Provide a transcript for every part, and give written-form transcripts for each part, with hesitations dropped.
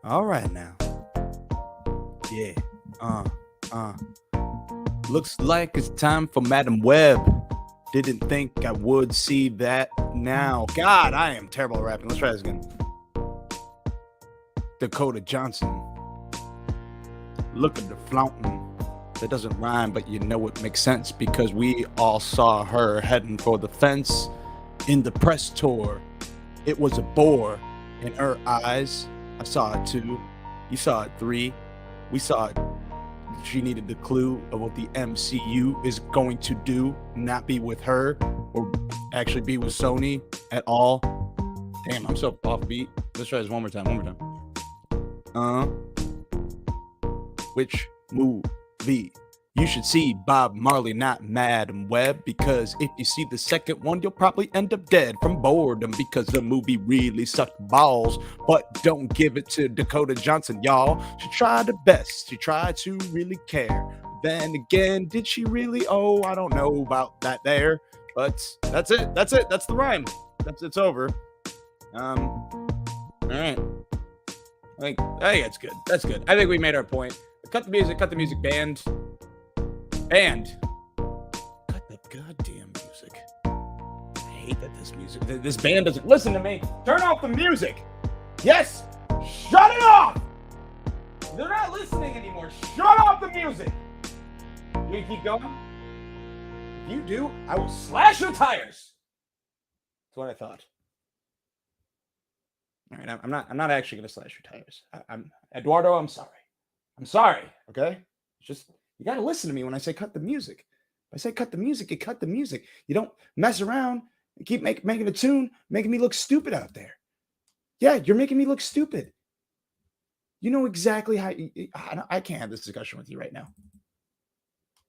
All right now. Yeah. Uh, uh. Looks like it's time for Madam Web. Didn't think I would see that now. God, I am terrible at rapping. Let's try this again. Dakota Johnson. Look at the flaunting. That doesn't rhyme, but you know it makes sense because we all saw her heading for the fence in the press tour. It was a bore in her eyes. I saw it 2. You saw it 3. We saw it. She needed the clue of what the MCU is going to do, not be with her or actually be with Sony at all. Damn, I'm so offbeat. Let's try this one more time. Which movie? You should see Bob Marley, not Madam Web, because if you see the second one, you'll probably end up dead from boredom because the movie really sucked balls. But don't give it to Dakota Johnson, y'all. She tried her best. She tried to really care. Then again, did she really? Oh, I don't know about that there. But that's it. That's the rhyme. It's over. All right. I think it's good. That's good. I think we made our point. Cut the music, band. Cut the goddamn music. I hate that this band doesn't listen to me. Turn off the music. Yes. Shut it off. They're not listening anymore. Shut off the music. You keep going? If you do, I will slash your tires. That's what I thought. All right, I'm not actually gonna slash your tires. I'm Eduardo. I'm sorry. Okay, it's just you gotta listen to me when I say cut the music. If I say cut the music, you cut the music. You don't mess around and keep making a tune, making me look stupid out there. Yeah, you're making me look stupid. You know exactly how. I can't have this discussion with you right now.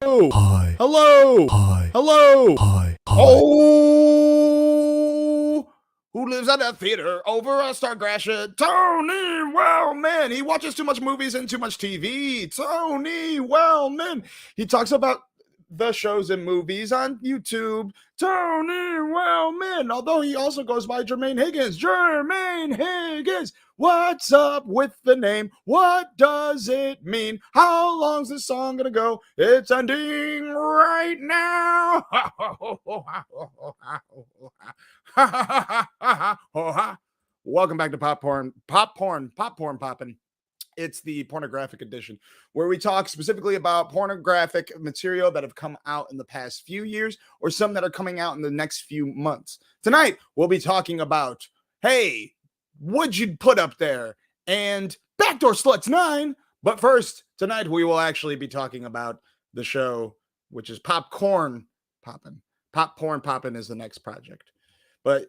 Oh, hi. Hello. Hi. Hello. Hi. Oh. Who lives at a theater over a Star Gratiot? Tony Wellman. He watches too much movies and too much TV. Tony Wellman. He talks about the shows and movies on YouTube. Tony Wellman. Although he also goes by Jermaine Higgins. Jermaine Higgins. What's up with the name? What does it mean? How long's this song gonna go? It's ending right now. Welcome back to Poppin. It's the pornographic edition where we talk specifically about pornographic material that have come out in the past few years or some that are coming out in the next few months. Tonight, we'll be talking about, hey, what'd you put up there? And Backdoor Sluts 9. But first, tonight we will actually be talking about the show, which is PopCorn Poppin. Popcorn Poppin is the next project. But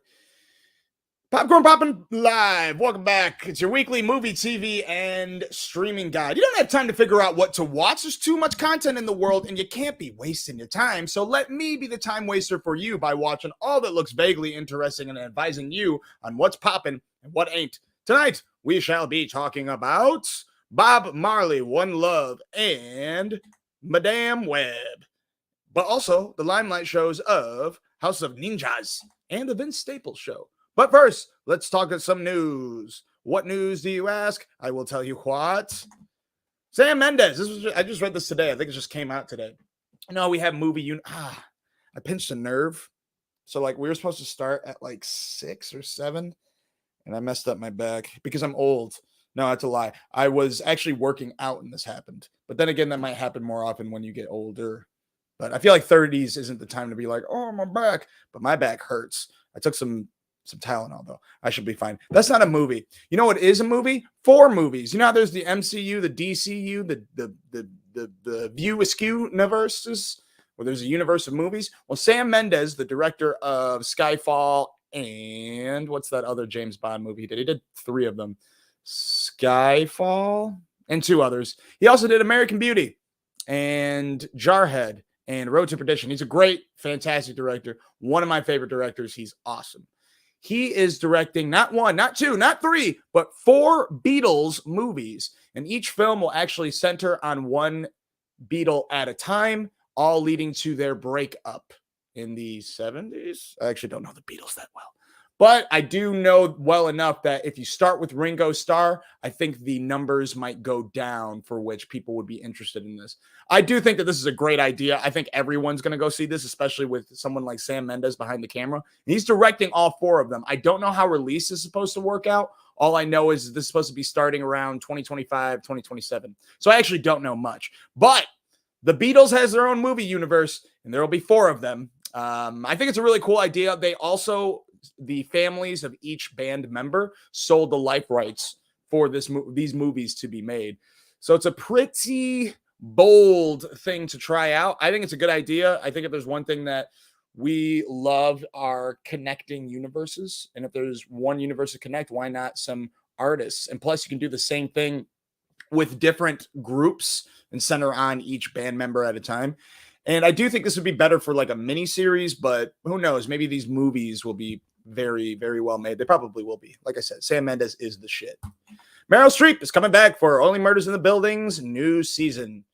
PopCorn Poppin Live. Welcome back. It's your weekly movie, TV, and streaming guide. You don't have time to figure out what to watch. There's too much content in the world, and you can't be wasting your time. So let me be the time waster for you by watching all that looks vaguely interesting and advising you on what's poppin' and what ain't. Tonight, we shall be talking about Bob Marley, One Love, and Madame Web. But also the limelight shows of House of Ninjas and the Vince Staples Show. But first, let's talk about some news. What news do you ask? I will tell you what. Sam Mendes. I just read this today. I think it just came out today. No, we have movie. I pinched a nerve. So like we were supposed to start at like 6 or 7, and I messed up my back because I'm old. No, that's a lie. I was actually working out when this happened. But then again, that might happen more often when you get older. But I feel like 30s isn't the time to be like, oh, my back. But my back hurts. I took some Tylenol, though. I should be fine. That's not a movie. You know what is a movie? 4 movies. You know how there's the MCU, the DCU, the View Askew universes, where there's a universe of movies? Well, Sam Mendes, the director of Skyfall and what's that other James Bond movie he did? He did 3 of them. Skyfall and 2 others. He also did American Beauty and Jarhead and Road to Perdition. He's a great, fantastic director. One of my favorite directors. He's awesome. He is directing not 1, not 2, not 3, but 4 Beatles movies. And each film will actually center on one Beatle at a time, all leading to their breakup in the 70s. I actually don't know the Beatles that well. But I do know well enough that if you start with Ringo Starr, I think the numbers might go down for which people would be interested in this. I do think that this is a great idea. I think everyone's going to go see this, especially with someone like Sam Mendes behind the camera. He's directing all 4 of them. I don't know how release is supposed to work out. All I know is this is supposed to be starting around 2025, 2027. So I actually don't know much. But the Beatles has their own movie universe, and there will be 4 of them. I think it's a really cool idea. They also, the families of each band member sold the life rights for these movies to be made. So it's a pretty bold thing to try out. I think it's a good idea. I think if there's one thing that we love are connecting universes. And if there's one universe to connect, why not some artists? And plus you can do the same thing with different groups and center on each band member at a time. And I do think this would be better for like a mini series, but who knows? Maybe these movies will be very, very well made. They probably will be. Like I said, Sam Mendes is the shit. Meryl Streep is coming back for Only Murders in the Building's new season.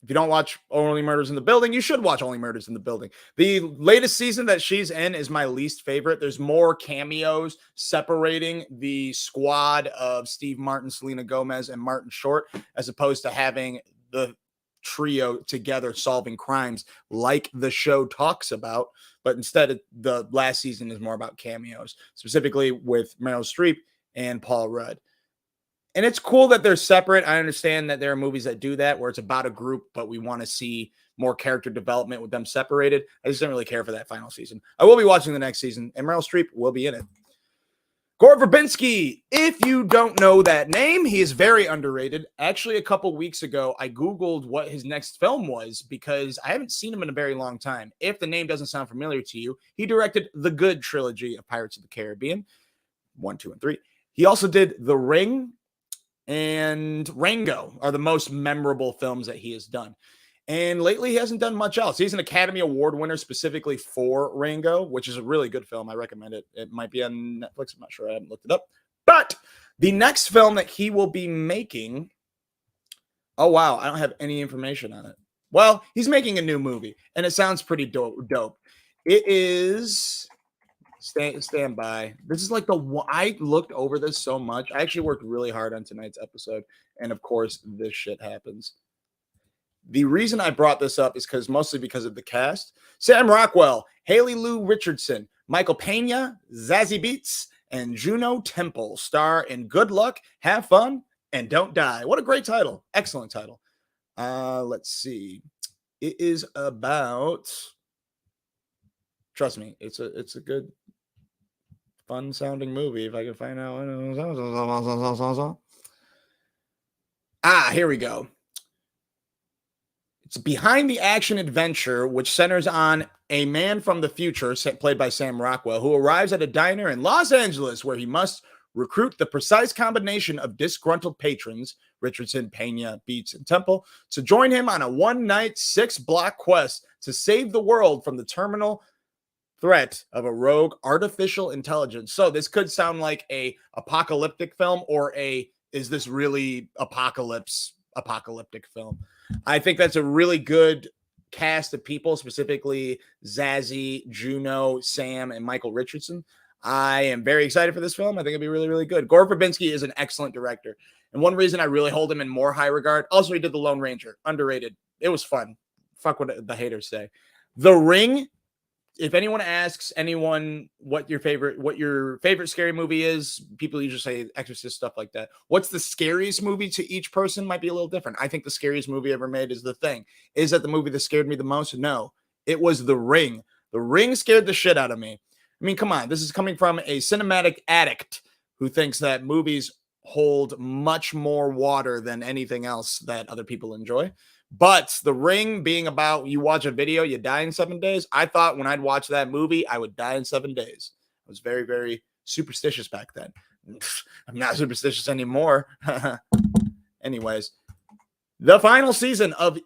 If you don't watch Only Murders in the Building, you should watch Only Murders in the Building. The latest season that she's in is my least favorite. There's more cameos separating the squad of Steve Martin, Selena Gomez, and Martin Short, as opposed to having the trio together solving crimes like the show talks about. But instead, the last season is more about cameos, specifically with Meryl Streep and Paul Rudd. And it's cool that they're separate. I understand that there are movies that do that where it's about a group, but we want to see more character development with them separated. I just didn't really care for that final season. I will be watching the next season, and Meryl Streep will be in it. Gore Verbinski, if you don't know that name, he is very underrated. Actually, a couple weeks ago, I Googled what his next film was because I haven't seen him in a very long time. If the name doesn't sound familiar to you, he directed the good trilogy of Pirates of the Caribbean, 1, 2, and 3. He also did The Ring and Rango are the most memorable films that he has done. And lately, he hasn't done much else. He's an Academy Award winner specifically for Rango, which is a really good film. I recommend it. It might be on Netflix. I'm not sure. I haven't looked it up. But the next film that he will be making, oh, wow. I don't have any information on it. Well, he's making a new movie, and it sounds pretty dope. It is... Stand by. This is like I looked over this so much. I actually worked really hard on tonight's episode. And of course, this shit happens. The reason I brought this up is mostly because of the cast. Sam Rockwell, Haley Lou Richardson, Michael Pena, Zazie Beetz, and Juno Temple star in Good Luck, Have Fun, and Don't Die. What a great title. Excellent title. Let's see. It is about... Trust me, it's a good, fun-sounding movie. If I can find out. Here we go. It's a behind-the-action adventure which centers on a man from the future, played by Sam Rockwell, who arrives at a diner in Los Angeles where he must recruit the precise combination of disgruntled patrons, Richardson, Pena, Beetz, and Temple, to join him on a one-night, 6-block quest to save the world from the terminal threat of a rogue artificial intelligence. So this could sound like a apocalyptic film or is this really apocalyptic film? I think that's a really good cast of people, specifically Zazie, Juno, Sam, and Michael Richardson. I am very excited for this film. I think it'll be really, really good. Gore Verbinski is an excellent director. And one reason I really hold him in more high regard, also he did The Lone Ranger, underrated. It was fun. Fuck what the haters say. The Ring, if anyone asks anyone what your favorite scary movie is, people usually say Exorcist, stuff like that. What's the scariest movie to each person might be a little different. I think the scariest movie ever made is The Thing. Is that the movie that scared me the most? No, it was The Ring. The Ring scared the shit out of me. I mean, come on. This is coming from a cinematic addict who thinks that movies hold much more water than anything else that other people enjoy. But The Ring being about you watch a video, you die in 7 days. I thought when I'd watch that movie, I would die in 7 days. I was very, very superstitious back then. I'm not superstitious anymore. Anyways, the final season of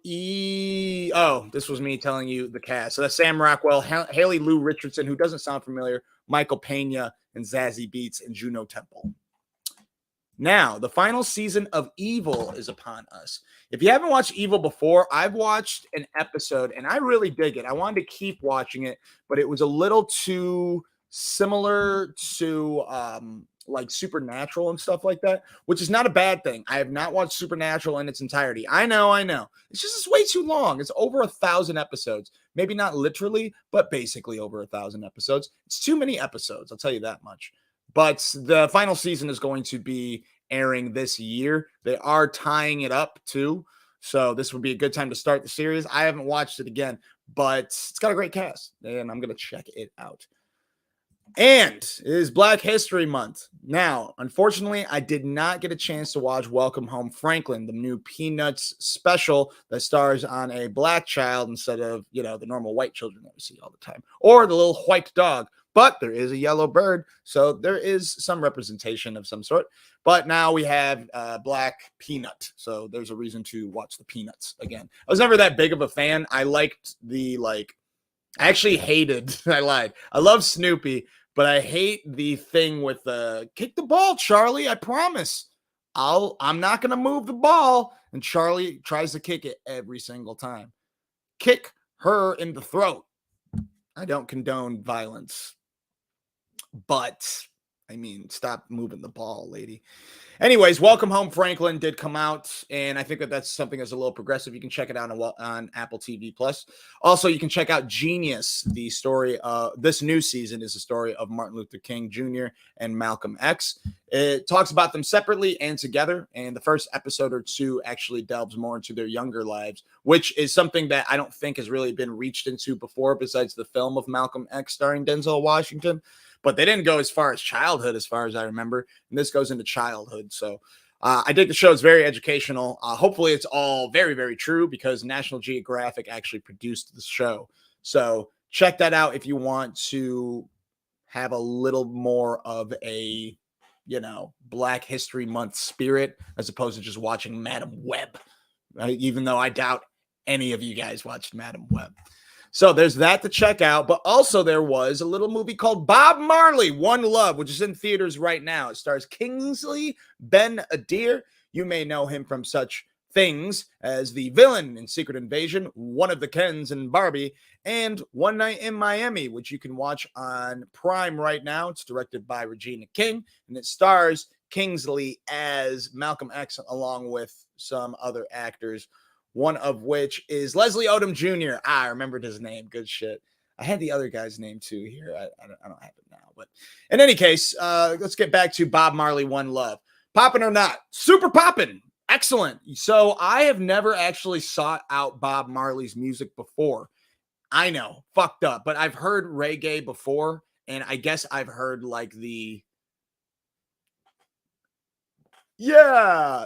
Oh, this was me telling you the cast. So that's Sam Rockwell, Haley Lou Richardson, who doesn't sound familiar, Michael Pena, and Zazie Beetz, and Juno Temple. Now, the final season of Evil is upon us. If you haven't watched Evil before, I've watched an episode, and I really dig it. I wanted to keep watching it, but it was a little too similar to like Supernatural and stuff like that, which is not a bad thing. I have not watched Supernatural in its entirety. I know. It's just it's way too long. It's over 1,000 episodes. Maybe not literally, but basically over 1,000 episodes. It's too many episodes, I'll tell you that much. But the final season is going to be airing this year. They are tying it up too. So this would be a good time to start the series. I haven't watched it again, but it's got a great cast, and I'm going to check it out. And it is Black History Month. Now, unfortunately, I did not get a chance to watch Welcome Home Franklin, the new Peanuts special that stars on a black child instead of, the normal white children that we see all the time, or the little white dog. But there is a yellow bird, so there is some representation of some sort. But now we have Black Peanut, so there's a reason to watch the Peanuts again. I was never that big of a fan. I liked I actually hated, I lied. I love Snoopy, but I hate the thing with kick the ball, Charlie. I promise. I'm not going to move the ball. And Charlie tries to kick it every single time. Kick her in the throat. I don't condone violence. But, stop moving the ball, lady. Anyways, Welcome Home Franklin did come out, and I think that's something that's a little progressive. You can check it out on Apple TV+. Also, you can check out Genius. The story this new season is the story of Martin Luther King Jr. and Malcolm X. It talks about them separately and together, and the first episode or two actually delves more into their younger lives, which is something that I don't think has really been reached into before besides the film of Malcolm X starring Denzel Washington. But they didn't go as far as childhood, as far as I remember. And this goes into childhood. So I think the show is very educational. Hopefully it's all very, very true because National Geographic actually produced the show. So check that out if you want to have a little more of a, Black History Month spirit as opposed to just watching Madam Web. Even though I doubt any of you guys watched Madam Web. So there's that to check out, but also there was a little movie called Bob Marley, One Love, which is in theaters right now. It stars Kingsley Ben-Adir. You may know him from such things as the villain in Secret Invasion, one of the Kens in Barbie, and One Night in Miami, which you can watch on Prime right now. It's directed by Regina King, and it stars Kingsley as Malcolm X along with some other actors. One of which is Leslie Odom Jr. I remembered his name. Good shit. I had the other guy's name too here. I don't have it now. But in any case, let's get back to Bob Marley, One Love. Poppin' or not? Super poppin'. Excellent. So I have never actually sought out Bob Marley's music before. I know, fucked up. But I've heard reggae before. And I guess I've heard like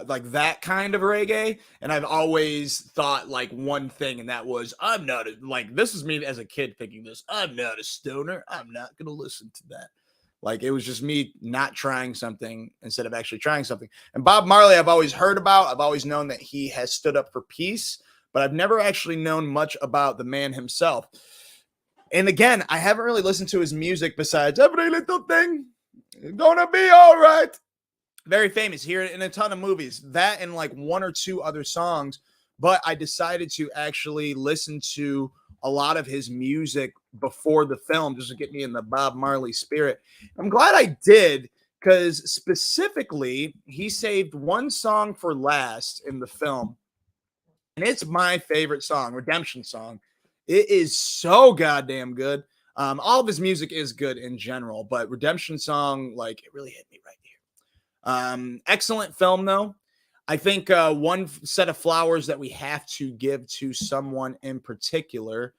like that kind of reggae. And I've always thought like one thing, and that was, this is me as a kid thinking this, I'm not a stoner. I'm not going to listen to that. Like it was just me not trying something instead of actually trying something. And Bob Marley, I've always heard about. I've always known that he has stood up for peace, but I've never actually known much about the man himself. And again, I haven't really listened to his music besides Every Little Thing Gonna Be All Right. Very famous here in a ton of movies. That and like one or two other songs. But I decided to actually listen to a lot of his music before the film just to get me in the Bob Marley spirit. I'm glad I did because specifically he saved one song for last in the film. And it's my favorite song, Redemption Song. It is so goddamn good. All of his music is good in general, but Redemption Song, like it really hit me right here. Excellent film, though. I think one set of flowers that we have to give to someone in particular,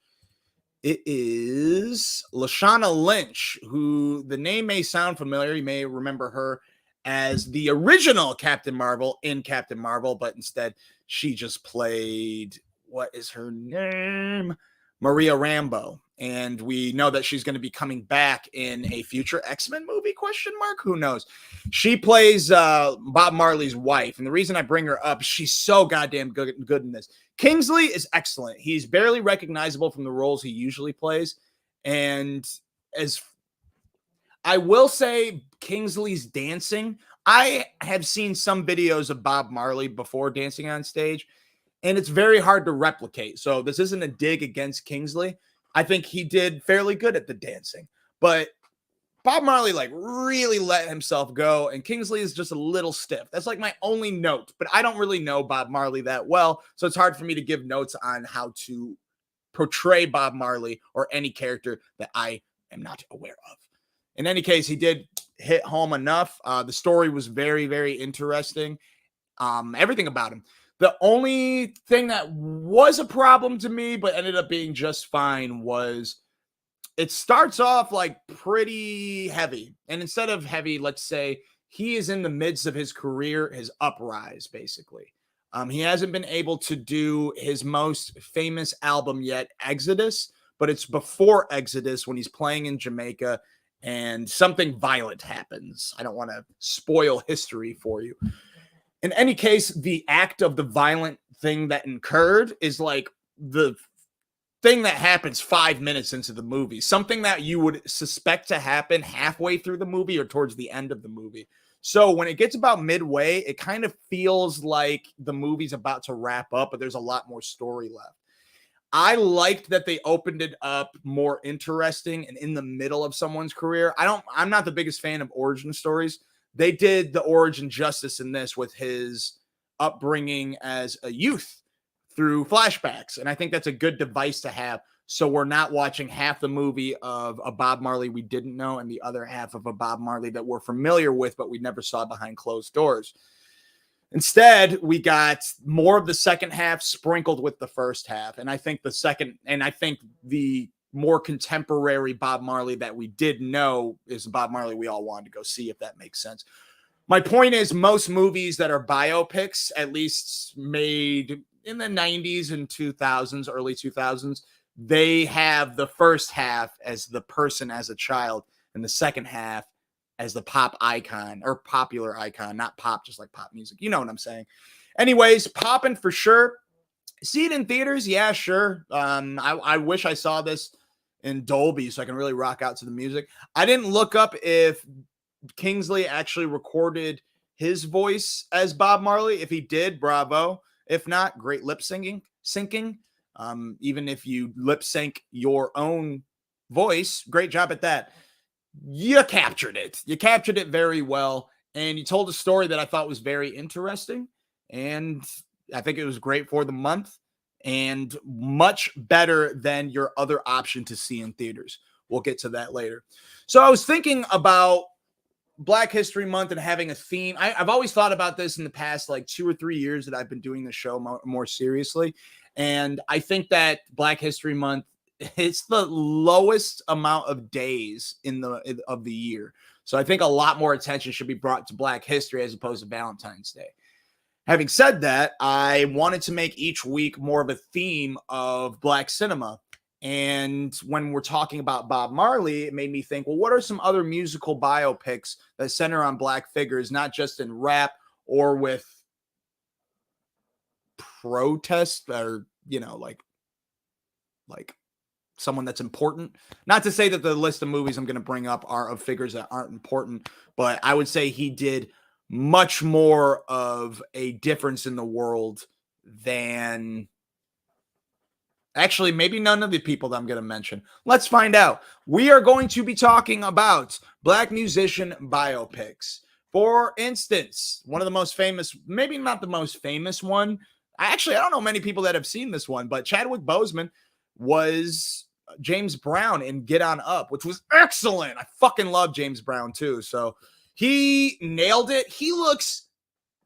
it is Lashana Lynch, who the name may sound familiar. You may remember her as the original Captain Marvel in Captain Marvel, but instead she just played, what is her name? Maria Rambeau. And we know that she's going to be coming back in a future X-Men movie, ? Who knows? She plays Bob Marley's wife. And the reason I bring her up, she's so goddamn good in this. Kingsley is excellent. He's barely recognizable from the roles he usually plays. And as I will say, Kingsley's dancing, I have seen some videos of Bob Marley before dancing on stage, and it's very hard to replicate. So this isn't a dig against Kingsley. I think he did fairly good at the dancing, but Bob Marley like really let himself go, and Kingsley is just a little stiff. That's like my only note, but I don't really know Bob Marley that well, so it's hard for me to give notes on how to portray Bob Marley or any character that I am not aware of. In any case, he did hit home enough. The story was very, very interesting. Everything about him. The only thing that was a problem to me, but ended up being just fine, was it starts off like pretty heavy. And instead of heavy, let's say he is in the midst of his career, his uprise, basically. He hasn't been able to do his most famous album yet, Exodus, but it's before Exodus when he's playing in Jamaica and something violent happens. I don't want to spoil history for you. In any case, the act of the violent thing that incurred is like the thing that happens 5 minutes into the movie, something that you would suspect to happen halfway through the movie or towards the end of the movie. So when it gets about midway, it kind of feels like the movie's about to wrap up, but there's a lot more story left. I liked that they opened it up more interesting and in the middle of someone's career. I'm not the biggest fan of origin stories. They did the origin justice in this with his upbringing as a youth through flashbacks. And I think that's a good device to have. So we're not watching half the movie of a Bob Marley we didn't know and the other half of a Bob Marley that we're familiar with, but we never saw behind closed doors. Instead, we got more of the second half sprinkled with the first half. And I think the more contemporary Bob Marley that we did know is the Bob Marley we all wanted to go see, if that makes sense. My point is, most movies that are biopics, at least made in the 90s and 2000s, early 2000s, they have the first half as the person as a child and the second half as the pop icon or popular icon, not pop, just like pop music. You know what I'm saying? Anyways, Poppin' for sure. See it in theaters? Yeah, sure. I wish I saw this in Dolby so I can really rock out to the music. I didn't look up if Kingsley actually recorded his voice as Bob Marley. If he did, bravo. If not, great lip syncing. Even if you lip sync your own voice, great job at that. You captured it. You captured it very well. And you told a story that I thought was very interesting. And I think it was great for the month and much better than your other option to see in theaters. We'll get to that later. So I was thinking about Black History Month and having a theme. I've always thought about this in the past like 2 or 3 years that I've been doing the show more seriously. And I think that Black History Month, it's the lowest amount of days of the year. So I think a lot more attention should be brought to Black history as opposed to Valentine's Day. Having said that, I wanted to make each week more of a theme of Black cinema. And when we're talking about Bob Marley, it made me think, well, what are some other musical biopics that center on Black figures, not just in rap or with protest or, like someone that's important. Not to say that the list of movies I'm going to bring up are of figures that aren't important, but I would say he did much more of a difference in the world than actually maybe none of the people that I'm going to mention. Let's find out. We are going to be talking about Black musician biopics. For instance, one of the most famous, maybe not the most famous one. I don't know many people that have seen this one, but Chadwick Boseman was James Brown in Get On Up, which was excellent. I fucking love James Brown too. So he nailed it. He looks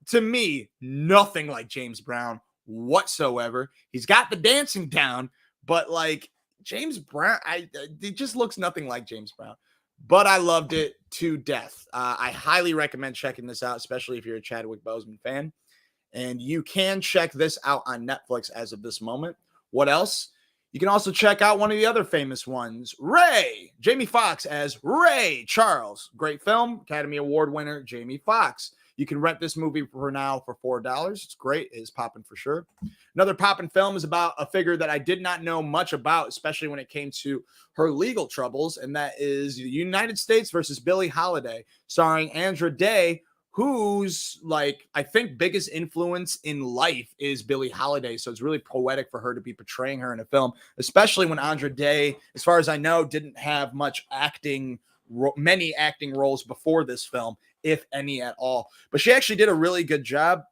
to me nothing like James Brown whatsoever. He's got the dancing down, but like James Brown, it just looks nothing like James Brown. But I loved it to death. I highly recommend checking this out, especially if you're a Chadwick Boseman fan. And you can check this out on Netflix as of this moment. What else? You can also check out one of the other famous ones, Ray. Jamie Foxx as Ray Charles. Great film, Academy Award winner, Jamie Foxx. You can rent this movie for now for $4. It's great. It is Poppin' for sure. Another Poppin' film is about a figure that I did not know much about, especially when it came to her legal troubles, and that is the United States versus Billie Holiday, starring Andra Day, whose, I think biggest influence in life is Billie Holiday. So it's really poetic for her to be portraying her in a film, especially when Andra Day, as far as I know, didn't have much acting many acting roles before this film, if any at all. But she actually did a really good job.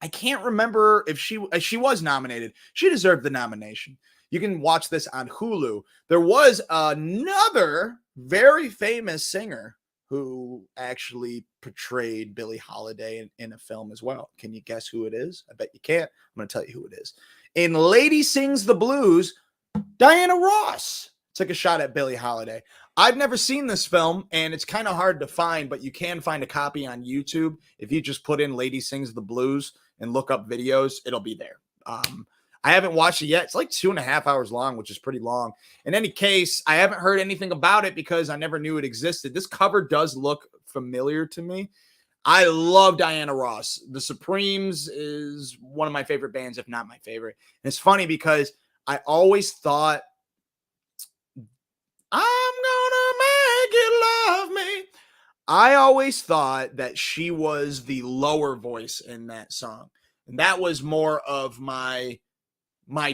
I can't remember if she was nominated. She deserved the nomination. You can watch this on Hulu. There was another very famous singer who actually portrayed Billie Holiday in a film as well. Can you guess who it is? I bet you can't. I'm going to tell you who it is. In Lady Sings the Blues, Diana Ross took a shot at Billie Holiday. I've never seen this film, and it's kind of hard to find, but you can find a copy on YouTube. If you just put in Lady Sings the Blues and look up videos, it'll be there. I haven't watched it yet. It's like 2.5 hours long, which is pretty long. In any case, I haven't heard anything about it because I never knew it existed. This cover does look familiar to me. I love Diana Ross. The Supremes is one of my favorite bands, if not my favorite. And it's funny because I always thought, I'm gonna make you love me. I always thought that she was the lower voice in that song. And that was more of my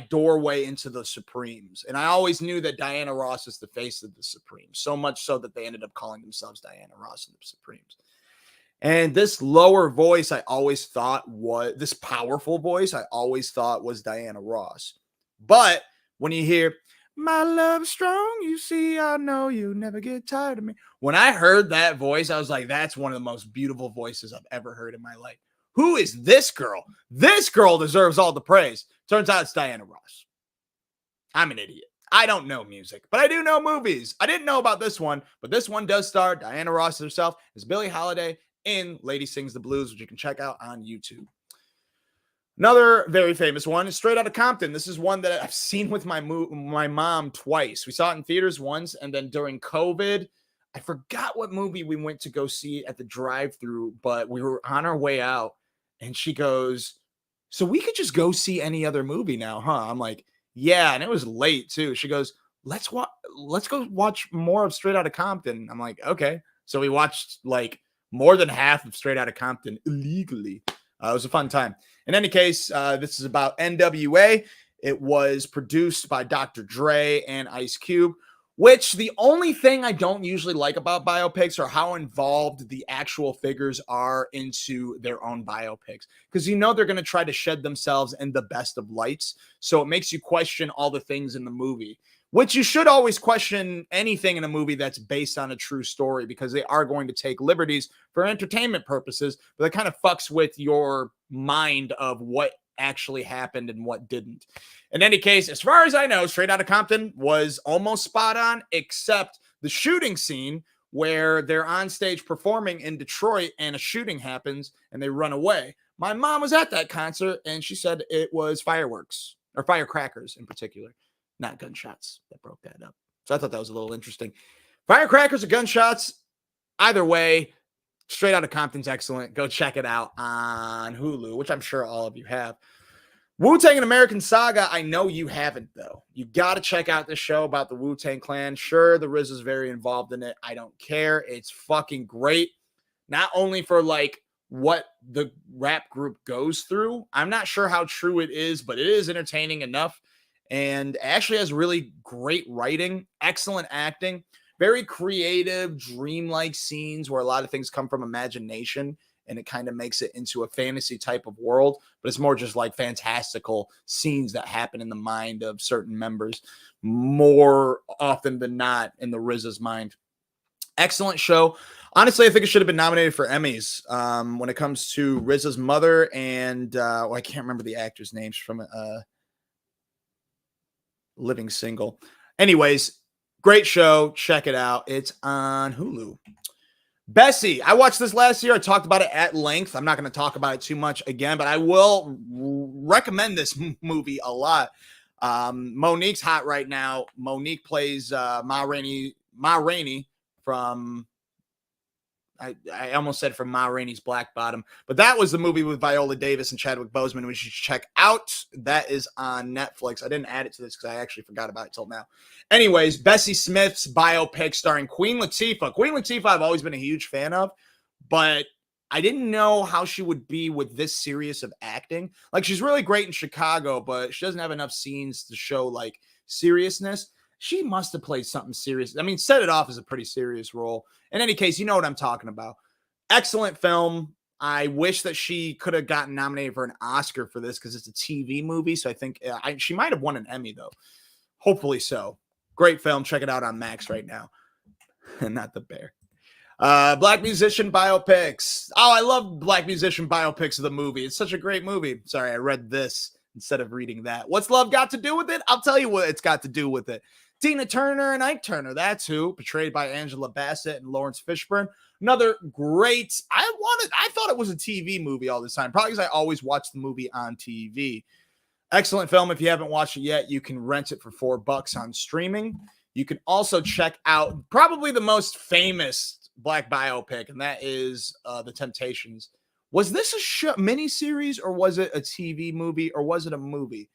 doorway into the Supremes. And I always knew that Diana Ross is the face of the Supremes, so much so that they ended up calling themselves Diana Ross and the Supremes. And this lower voice, I always thought was this powerful voice, I always thought was Diana Ross. But when you hear, my love strong, you see, I know you never get tired of me. When I heard that voice, I was like, that's one of the most beautiful voices I've ever heard in my life. Who is this girl? This girl deserves all the praise. Turns out it's Diana Ross. I'm an idiot. I don't know music, but I do know movies. I didn't know about this one, but this one does star Diana Ross herself as Billie Holiday in Lady Sings the Blues, which you can check out on YouTube. Another very famous one is Straight Outta Compton. This is one that I've seen with my mom twice. We saw it in theaters once, and then during COVID, I forgot what movie we went to go see at the drive-thru, but we were on our way out, and she goes, so we could just go see any other movie now, huh? I'm like, yeah, and it was late too. She goes, let's go watch more of Straight Outta Compton. I'm like, okay. So we watched like more than half of Straight Outta Compton illegally. It was a fun time. In any case, this is about NWA. It was produced by Dr. Dre and Ice Cube, which the only thing I don't usually like about biopics are how involved the actual figures are into their own biopics. Because you know they're going to try to shed themselves in the best of lights. So it makes you question all the things in the movie, which you should always question anything in a movie that's based on a true story, because they are going to take liberties for entertainment purposes, but it kind of fucks with your mind of what actually happened and what didn't. In any case, as far as I know, Straight Outta Compton was almost spot on, except the shooting scene where they're on stage performing in Detroit and a shooting happens and they run away. My mom was at that concert and she said it was fireworks, or firecrackers in particular, not gunshots, that broke that up. So I thought that was a little interesting. Firecrackers or gunshots, either way, Straight Outta Compton's excellent. Go check it out on Hulu, which I'm sure all of you have. Wu-Tang and American Saga, I know you haven't, though. You got to check out this show about the Wu-Tang Clan. Sure, the Riz is very involved in it. I don't care. It's fucking great. Not only for, like, what the rap group goes through. I'm not sure how true it is, but it is entertaining enough. And actually has really great writing, excellent acting, very creative, dreamlike scenes where a lot of things come from imagination and it kind of makes it into a fantasy type of world, but it's more just like fantastical scenes that happen in the mind of certain members more often than not in the RZA's mind. Excellent show. Honestly, I think it should have been nominated for Emmys when it comes to RZA's mother and I can't remember the actors' names from Living Single. Anyways, great show. Check it out. It's on Hulu. Bessie, I watched this last year. I talked about it at length. I'm not going to talk about it too much again, but I will recommend this movie a lot. Monique's hot right now. Monique plays Ma Rainey from, I almost said from Ma Rainey's Black Bottom, but that was the movie with Viola Davis and Chadwick Boseman, which you should check out. That is on Netflix. I didn't add it to this because I actually forgot about it till now. Anyways, Bessie Smith's biopic starring Queen Latifah. Queen Latifah I've always been a huge fan of, but I didn't know how she would be with this serious of acting. Like, she's really great in Chicago, but she doesn't have enough scenes to show like seriousness. She must have played something serious. I mean, Set It Off is a pretty serious role. In any case, you know what I'm talking about. Excellent film. I wish that she could have gotten nominated for an Oscar for this because it's a TV movie. So I think she might have won an Emmy, though. Hopefully so. Great film. Check it out on Max right now. Not the bear. Black musician biopics. Oh, I love Black musician biopics of the movie. It's such a great movie. Sorry, I read this instead of reading that. What's love got to do with it? I'll tell you what it's got to do with it. Tina Turner and Ike Turner, that's who, portrayed by Angela Bassett and Lawrence Fishburne. Another great, I thought it was a TV movie all this time, probably because I always watch the movie on TV. Excellent film. If you haven't watched it yet, you can rent it for $4 on streaming. You can also check out probably the most famous Black biopic, and that is The Temptations. Was this a miniseries, or was it a TV movie, or was it a movie?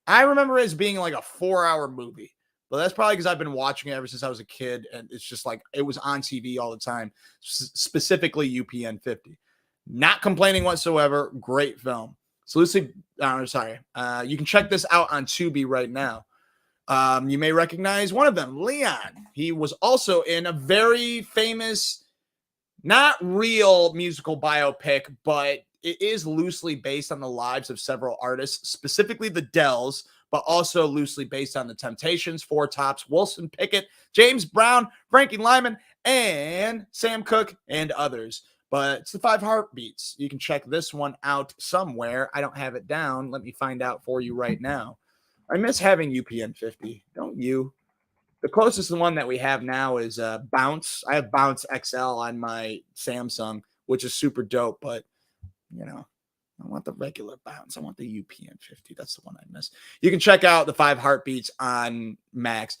I remember it as being like a 4-hour movie. But that's probably because I've been watching it ever since I was a kid, and it's just like it was on TV all the time, specifically UPN 50. Not complaining whatsoever. Great film. So you can check this out on Tubi right now. You may recognize one of them, Leon. He was also in a very famous, not real musical biopic, but it is loosely based on the lives of several artists, specifically the Dells, but also loosely based on the Temptations, Four Tops, Wilson Pickett, James Brown, Frankie Lyman, and Sam Cooke, and others. But it's the 5 Heartbeats. You can check this one out somewhere. I don't have it down. Let me find out for you right now. I miss having UPN 50, don't you? The closest one that we have now is Bounce. I have Bounce XL on my Samsung, which is super dope, but, you know, I want the regular Bounce. I want the UPN 50. That's the one I miss. You can check out the 5 Heartbeats on Max.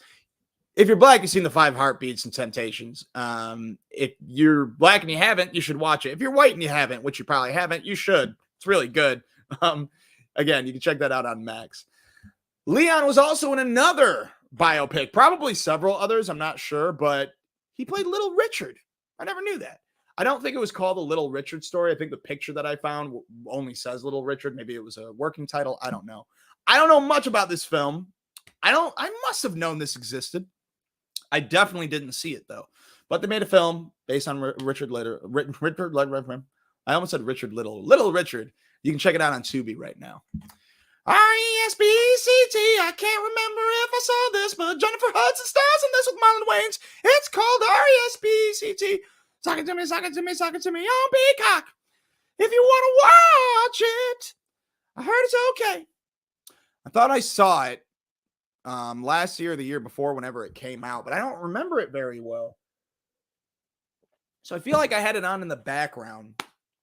If you're Black, you've seen the 5 Heartbeats and Temptations. If you're Black and you haven't, you should watch it. If you're white and you haven't, which you probably haven't, you should. It's really good. Again, you can check that out on Max. Leon was also in another biopic, probably several others, I'm not sure, but he played Little Richard. I never knew that. I don't think it was called the Little Richard Story. I think the picture that I found only says Little Richard. Maybe it was a working title. I don't know. I don't know much about this film. I must have known this existed. I definitely didn't see it, though. But they made a film based on Richard Little. I almost said Richard Little. Little Richard. You can check it out on Tubi right now. R-E-S-P-E-C-T. I can't remember if I saw this, but Jennifer Hudson stars in this with Marlon Wayans. It's called R-E-S-P-E-C-T. Sock it to me, sock it to me, sock it to me on Peacock. If you want to watch it. I heard it's okay. I thought I saw it last year or the year before whenever it came out, but I don't remember it very well. So I feel like I had it on in the background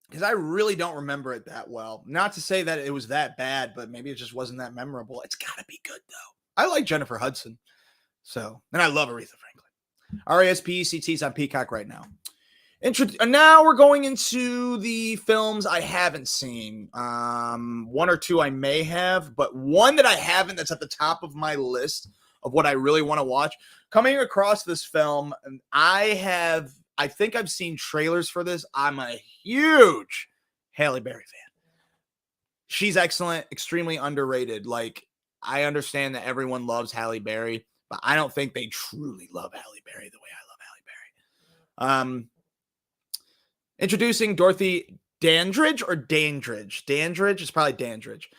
because I really don't remember it that well. Not to say that it was that bad, but maybe it just wasn't that memorable. It's got to be good, though. I like Jennifer Hudson. So, and I love Aretha Franklin. R-E-S-P-E-C-T is on Peacock right now. Now we're going into the films I haven't seen. One or two I may have, but one that I haven't that's at the top of my list of what I really want to watch. Coming across this film, I think I've seen trailers for this. I'm a huge Halle Berry fan. She's excellent, extremely underrated. Like, I understand that everyone loves Halle Berry, but I don't think they truly love Halle Berry the way I love Halle Berry. Introducing Dorothy Dandridge or Dandridge? Dandridge is probably Dandridge.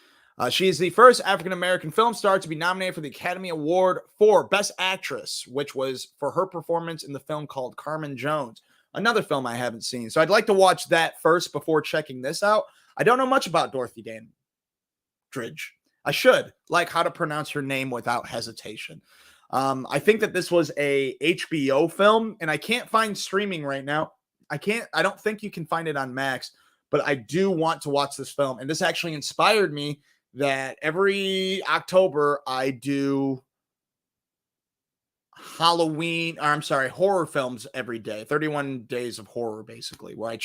She is the first African-American film star to be nominated for the Academy Award for Best Actress, which was for her performance in the film called Carmen Jones, another film I haven't seen. So I'd like to watch that first before checking this out. I don't know much about Dorothy Dandridge. I should, like how to pronounce her name without hesitation. I think that this was a HBO film, and I can't find streaming right now. I don't think you can find it on Max, but I do want to watch this film. And this actually inspired me that every October I do horror films every day, 31 days of horror, basically, where I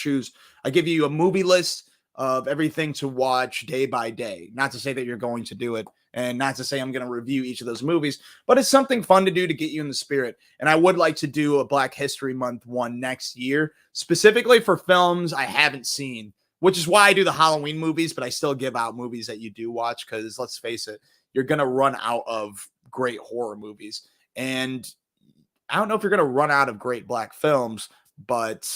give you a movie list of everything to watch day by day. Not to say that you're going to do it, and not to say I'm going to review each of those movies, but it's something fun to do to get you in the spirit. And I would like to do a Black History Month one next year, specifically for films I haven't seen, which is why I do the Halloween movies, but I still give out movies that you do watch because, let's face it, you're going to run out of great horror movies. And I don't know if you're going to run out of great black films, but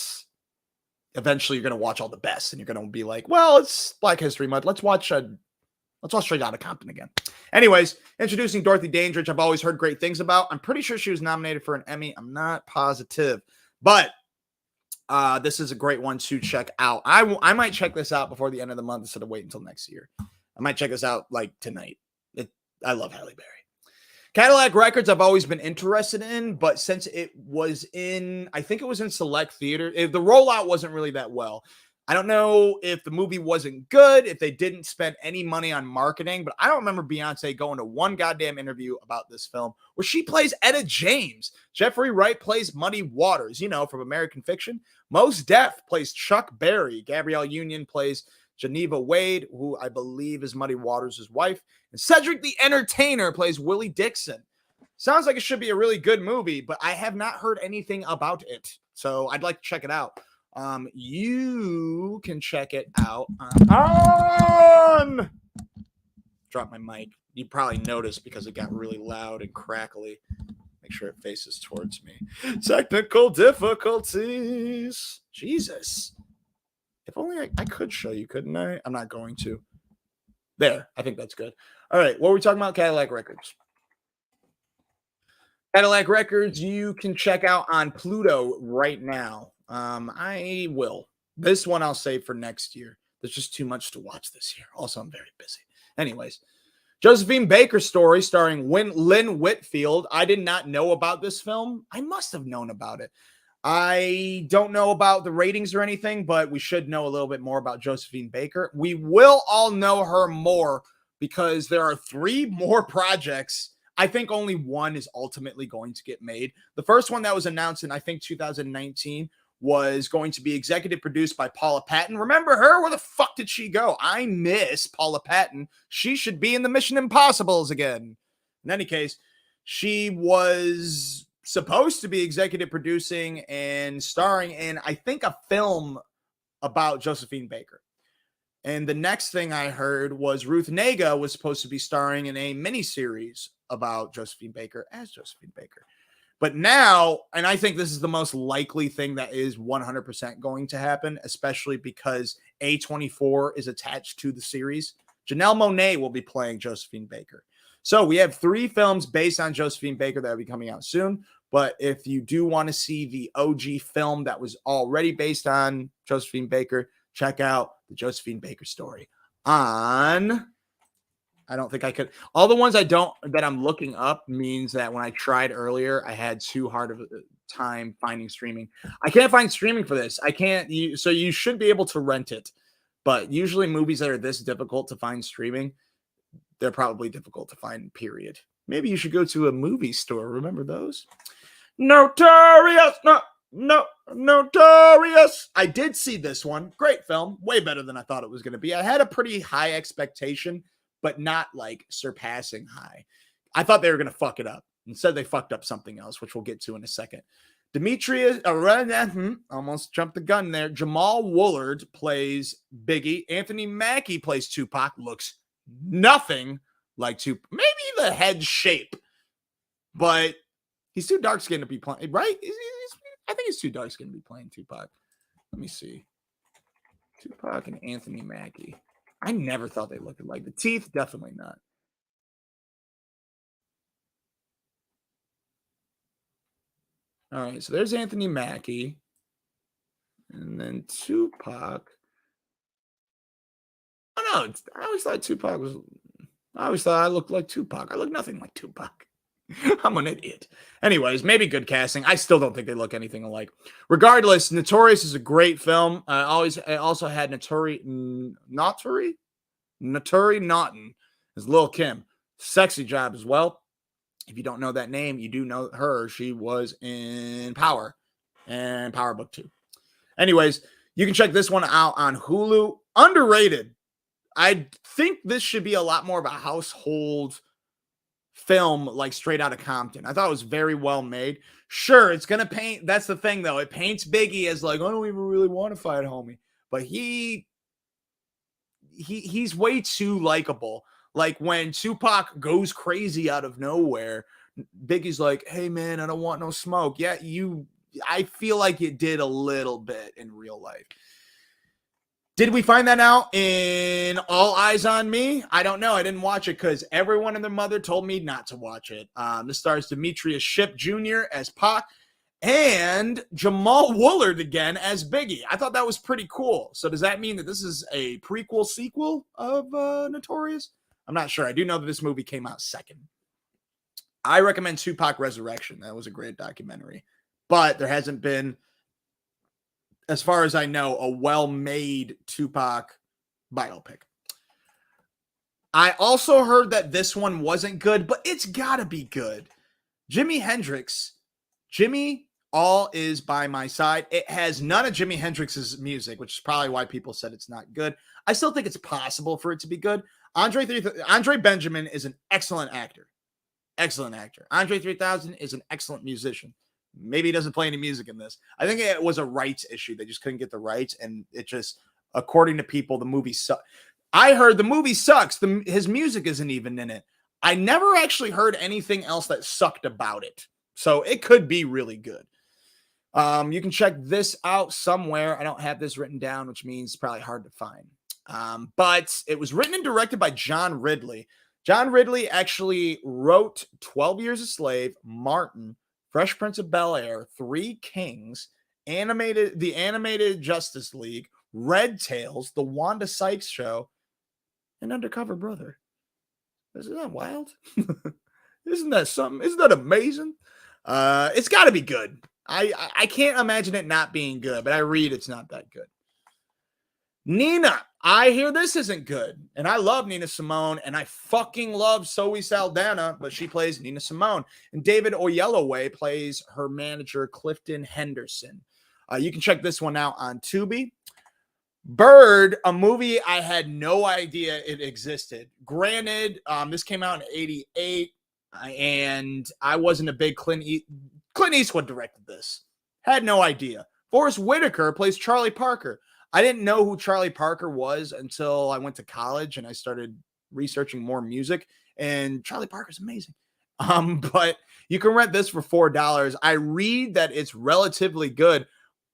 eventually you're going to watch all the best and you're going to be like, well, it's Black History Month. Let's watch Straight Outta Compton again. Anyways, introducing Dorothy Dandridge. I've always heard great things about. I'm pretty sure she was nominated for an Emmy. I'm not positive, but this is a great one to check out. I might check this out before the end of the month instead of waiting until next year. I might check this out like tonight. I love Halle Berry. Cadillac Records I've always been interested in, but since it was I think it was in select theater, the rollout wasn't really that well. I don't know if the movie wasn't good, if they didn't spend any money on marketing, but I don't remember Beyonce going to one goddamn interview about this film where she plays Etta James. Jeffrey Wright plays Muddy Waters, from American Fiction. Mos Def plays Chuck Berry. Gabrielle Union plays Geneva Wade, who I believe is Muddy Waters' wife. And Cedric the Entertainer plays Willie Dixon. Sounds like it should be a really good movie, but I have not heard anything about it. So I'd like to check it out. You can check it out on... Drop my mic. You probably noticed because it got really loud and crackly. Make sure it faces towards me. Technical difficulties. Jesus. If only I could show you, couldn't I? I'm not going to. There. I think that's good. All right. What were we talking about? Cadillac Records. Cadillac Records, you can check out on Pluto right now. I will. This one I'll save for next year. There's just too much to watch this year. Also, I'm very busy. Anyways, Josephine Baker story starring Lynn Whitfield. I did not know about this film. I must have known about it. I don't know about the ratings or anything, but we should know a little bit more about Josephine Baker. We will all know her more because there are 3 more projects. I think only one is ultimately going to get made. The first one that was announced in, I think, 2019 was going to be executive produced by Paula Patton. Remember her? Where the fuck did she go? I miss Paula Patton. She should be in the Mission Impossibles again. In any case, she was supposed to be executive producing and starring in, I think, a film about Josephine Baker. And the next thing I heard was Ruth Negga was supposed to be starring in a miniseries about Josephine Baker as Josephine Baker. But now, and I think this is the most likely thing that is 100% going to happen, especially because A24 is attached to the series. Janelle Monáe will be playing Josephine Baker. So we have 3 films based on Josephine Baker that will be coming out soon. But if you do want to see the OG film that was already based on Josephine Baker, check out the Josephine Baker story on... I don't think I could. All the ones that I'm looking up means that when I tried earlier, I had too hard of a time finding streaming. I can't find streaming for this. I can't. So you should be able to rent it. But usually movies that are this difficult to find streaming, they're probably difficult to find, period. Maybe you should go to a movie store. Remember those? Notorious. No, Notorious. I did see this one. Great film. Way better than I thought it was going to be. I had a pretty high expectation, but not like surpassing high. I thought they were going to fuck it up. Instead, they fucked up something else, which we'll get to in a second. Demetrius, almost jumped the gun there. Jamal Woolard plays Biggie. Anthony Mackie plays Tupac. Looks nothing like Tupac. Maybe the head shape, but he's too dark-skinned to be playing, right? I think he's too dark-skinned to be playing Tupac. Let me see. Tupac and Anthony Mackie. I never thought they looked alike. The teeth, definitely not. All right, so there's Anthony Mackie. And then Tupac. Oh, no, I always thought Tupac was... I always thought I looked like Tupac. I look nothing like Tupac. I'm an idiot. Anyways, maybe good casting. I still don't think they look anything alike. Regardless, Notorious is a great film. I also had Naturi Naughton as Lil' Kim. Sexy job as well. If you don't know that name, you do know her. She was in Power and Power Book 2. Anyways, you can check this one out on Hulu. Underrated. I think this should be a lot more of a household film, like Straight Outta Compton. I thought it was very well made. Sure, it's going to paint. That's the thing, though. It paints Biggie as like, I don't even really want to fight homie. But he's way too likable. Like when Tupac goes crazy out of nowhere Biggie's like, hey man, I don't want no smoke. Yeah, I feel like it did a little bit in real life. Did we find that out in All Eyes on Me? I don't know. I didn't watch it because everyone and their mother told me not to watch it. This stars Demetrius Shipp Jr. as Pac and Jamal Woolard again as Biggie. I thought that was pretty cool. So does that mean that this is a prequel sequel of Notorious? I'm not sure. I do know that this movie came out second. I recommend Tupac Resurrection. That was a great documentary. But there hasn't been, as far as I know, a well-made Tupac biopic. I also heard that this one wasn't good, but it's got to be good. Jimi Hendrix, Jimmy, All Is By My Side. It has none of Jimi Hendrix's music, which is probably why people said it's not good. I still think it's possible for it to be good. Andre Benjamin is an excellent actor. Excellent actor. Andre 3000 is an excellent musician. Maybe he doesn't play any music in this. I think it was a rights issue. They just couldn't get the rights. And it just, according to people, the movie sucks. I heard the movie sucks. His music isn't even in it. I never actually heard anything else that sucked about it. So it could be really good. You can check this out somewhere. I don't have this written down, which means it's probably hard to find. But it was written and directed by John Ridley. John Ridley actually wrote 12 Years a Slave, Martin, Fresh Prince of Bel-Air, Three Kings, the animated Justice League, Red Tails, The Wanda Sykes Show, and Undercover Brother. Isn't that wild? Isn't that something? Isn't that amazing? It's got to be good. I can't imagine it not being good, but I read it's not that good. Nina, I hear this isn't good. And I love Nina Simone, and I fucking love Zoe Saldana, but she plays Nina Simone. And David Oyelowo plays her manager, Clifton Henderson. You can check this one out on Tubi. Bird, a movie I had no idea it existed. Granted, this came out in 88, and I wasn't a big Clint Eastwood directed this. Had no idea. Forrest Whitaker plays Charlie Parker. I didn't know who Charlie Parker was until I went to college and I started researching more music, and Charlie Parker's amazing. But you can rent this for $4. I read that it's relatively good,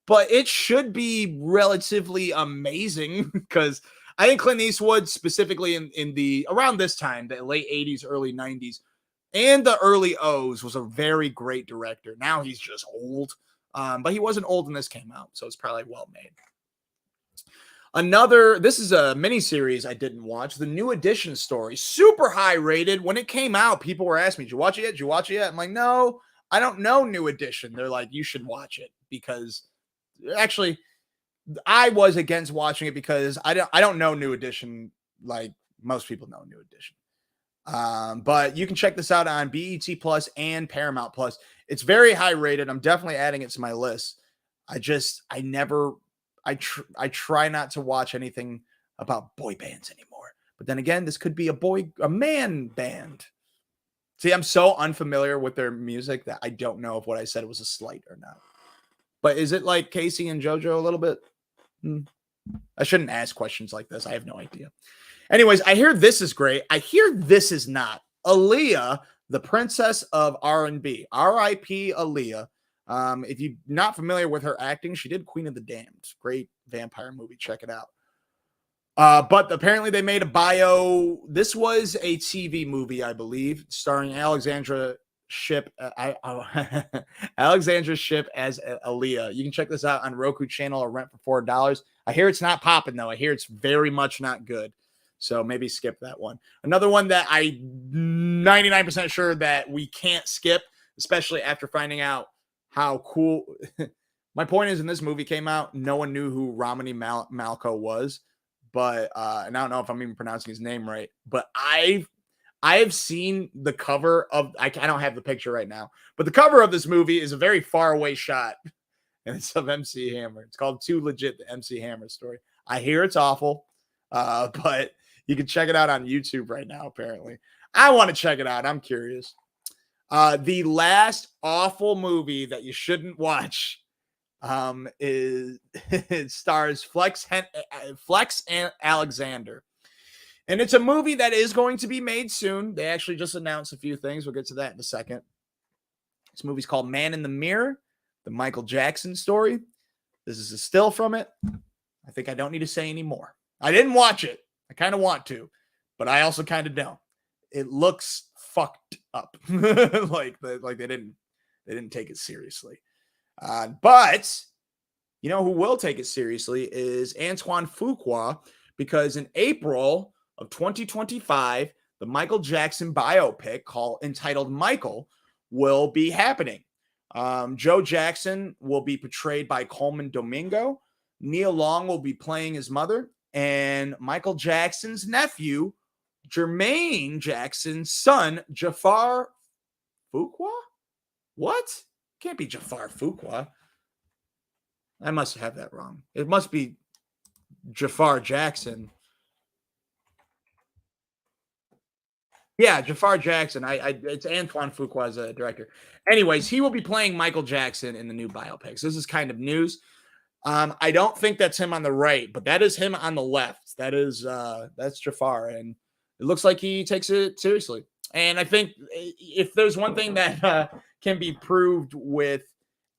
but it should be relatively amazing because I think Clint Eastwood, specifically in the around this time, the late 80s, early 90s, and the early O's, was a very great director. Now he's just old, but he wasn't old when this came out, so it's probably well made. This is a miniseries I didn't watch, the New Edition story, super high rated. When it came out, people were asking me, did you watch it yet? Did you watch it yet? I'm like, no, I don't know New Edition. They're like, you should watch it, because actually I was against watching it because I don't know New Edition like most people know New Edition. But you can check this out on BET Plus and Paramount Plus. It's very high rated. I'm definitely adding it to my list. I try not to watch anything about boy bands anymore. But then again, this could be a man band. See, I'm so unfamiliar with their music that I don't know if what I said was a slight or not. But is it like Casey and JoJo a little bit? I shouldn't ask questions like this. I have no idea. Anyways, I hear this is great. I hear this is not. Aaliyah, the Princess of R&B. R.I.P. Aaliyah. If you're not familiar with her acting, she did Queen of the Damned. Great vampire movie. Check it out. But apparently they made a bio. This was a TV movie, I believe, starring Alexandra Shipp. Alexandra Shipp as Aaliyah. You can check this out on Roku channel or rent for $4. I hear it's not popping, though. I hear it's very much not good. So maybe skip that one. Another one that I'm 99% sure that we can't skip, especially after finding out how cool. My point is, in this movie came out, no one knew who Romany Malco was, but and I don't know if I'm even pronouncing his name right, but I have seen the cover of, I don't have the picture right now, but the cover of this movie is a very far away shot, and it's of MC Hammer. It's called Too Legit, the MC Hammer story. I hear it's awful, but you can check it out on YouTube right now, apparently. I want to check it out. I'm curious. The last awful movie that you shouldn't watch is it stars Flex and Alexander. And it's a movie that is going to be made soon. They actually just announced a few things. We'll get to that in a second. This movie's called Man in the Mirror, the Michael Jackson story. This is a still from it. I think I don't need to say any more. I didn't watch it. I kind of want to, but I also kind of don't. It looks fucked up. like they didn't take it seriously. But you know who will take it seriously is Antoine Fuqua, because in April of 2025, the Michael Jackson biopic entitled Michael will be happening. Joe Jackson will be portrayed by Coleman Domingo. Neil Long will be playing his mother, and Michael Jackson's nephew, Jermaine Jackson's son, Jafar Fuqua? What? Can't be Jafar Fuqua. I must have that wrong. It must be Jafar Jackson. Yeah, Jafar Jackson. It's Antoine Fuqua as a director. Anyways, he will be playing Michael Jackson in the new biopics. This is kind of news. I don't think that's him on the right, but that is him on the left. That's Jafar, and it looks like he takes it seriously. And I think if there's one thing that can be proved with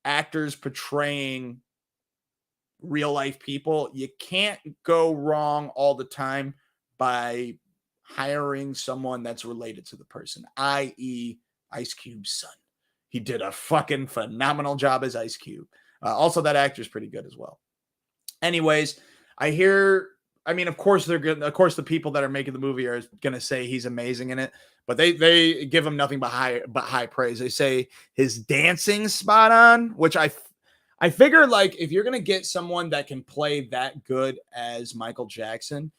actors portraying real life people, you can't go wrong all the time by hiring someone that's related to the person, i.e. Ice Cube's son. He did a fucking phenomenal job as Ice Cube. Also, that actor's pretty good as well. Anyways, of course they're good. Of course, the people that are making the movie are going to say he's amazing in it, but they give him nothing but high praise. They say his dancing's spot on, which I figure, like, if you're going to get someone that can play that good as Michael Jackson,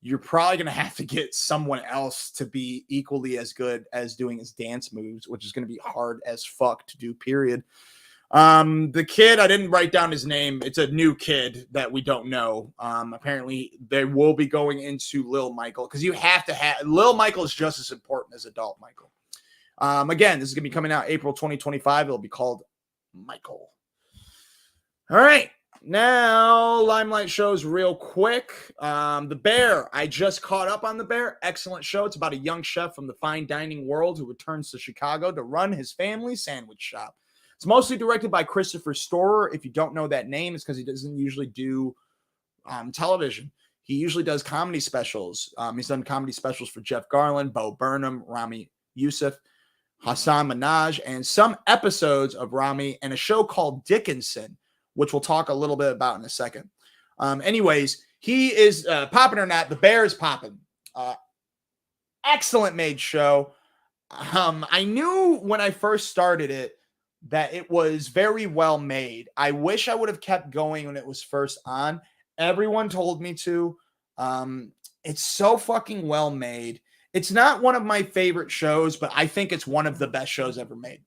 you're probably going to have to get someone else to be equally as good as doing his dance moves, which is going to be hard as fuck to do, period. The kid, I didn't write down his name. It's a new kid that we don't know. Apparently they will be going into Lil Michael, because you have to have Lil Michael is just as important as adult Michael. Again, this is gonna be coming out April 2025. It'll be called Michael. All right, now Limelight shows real quick. The Bear, I just caught up on The Bear. Excellent show. It's about a young chef from the fine dining world who returns to Chicago to run his family's sandwich shop. It's mostly directed by Christopher Storer. If you don't know that name, it's because he doesn't usually do television. He usually does comedy specials. He's done comedy specials for Jeff Garlin, Bo Burnham, Rami Youssef, Hassan Minaj, and some episodes of Rami, and a show called Dickinson, which we'll talk a little bit about in a second. Anyways, he is Poppin or not. The Bear is Poppin. Excellent made show. I knew when I first started it that it was very well made. I wish I would have kept going when it was first on. Everyone told me to. It's so fucking well made. It's not one of my favorite shows, but I think it's one of the best shows ever made.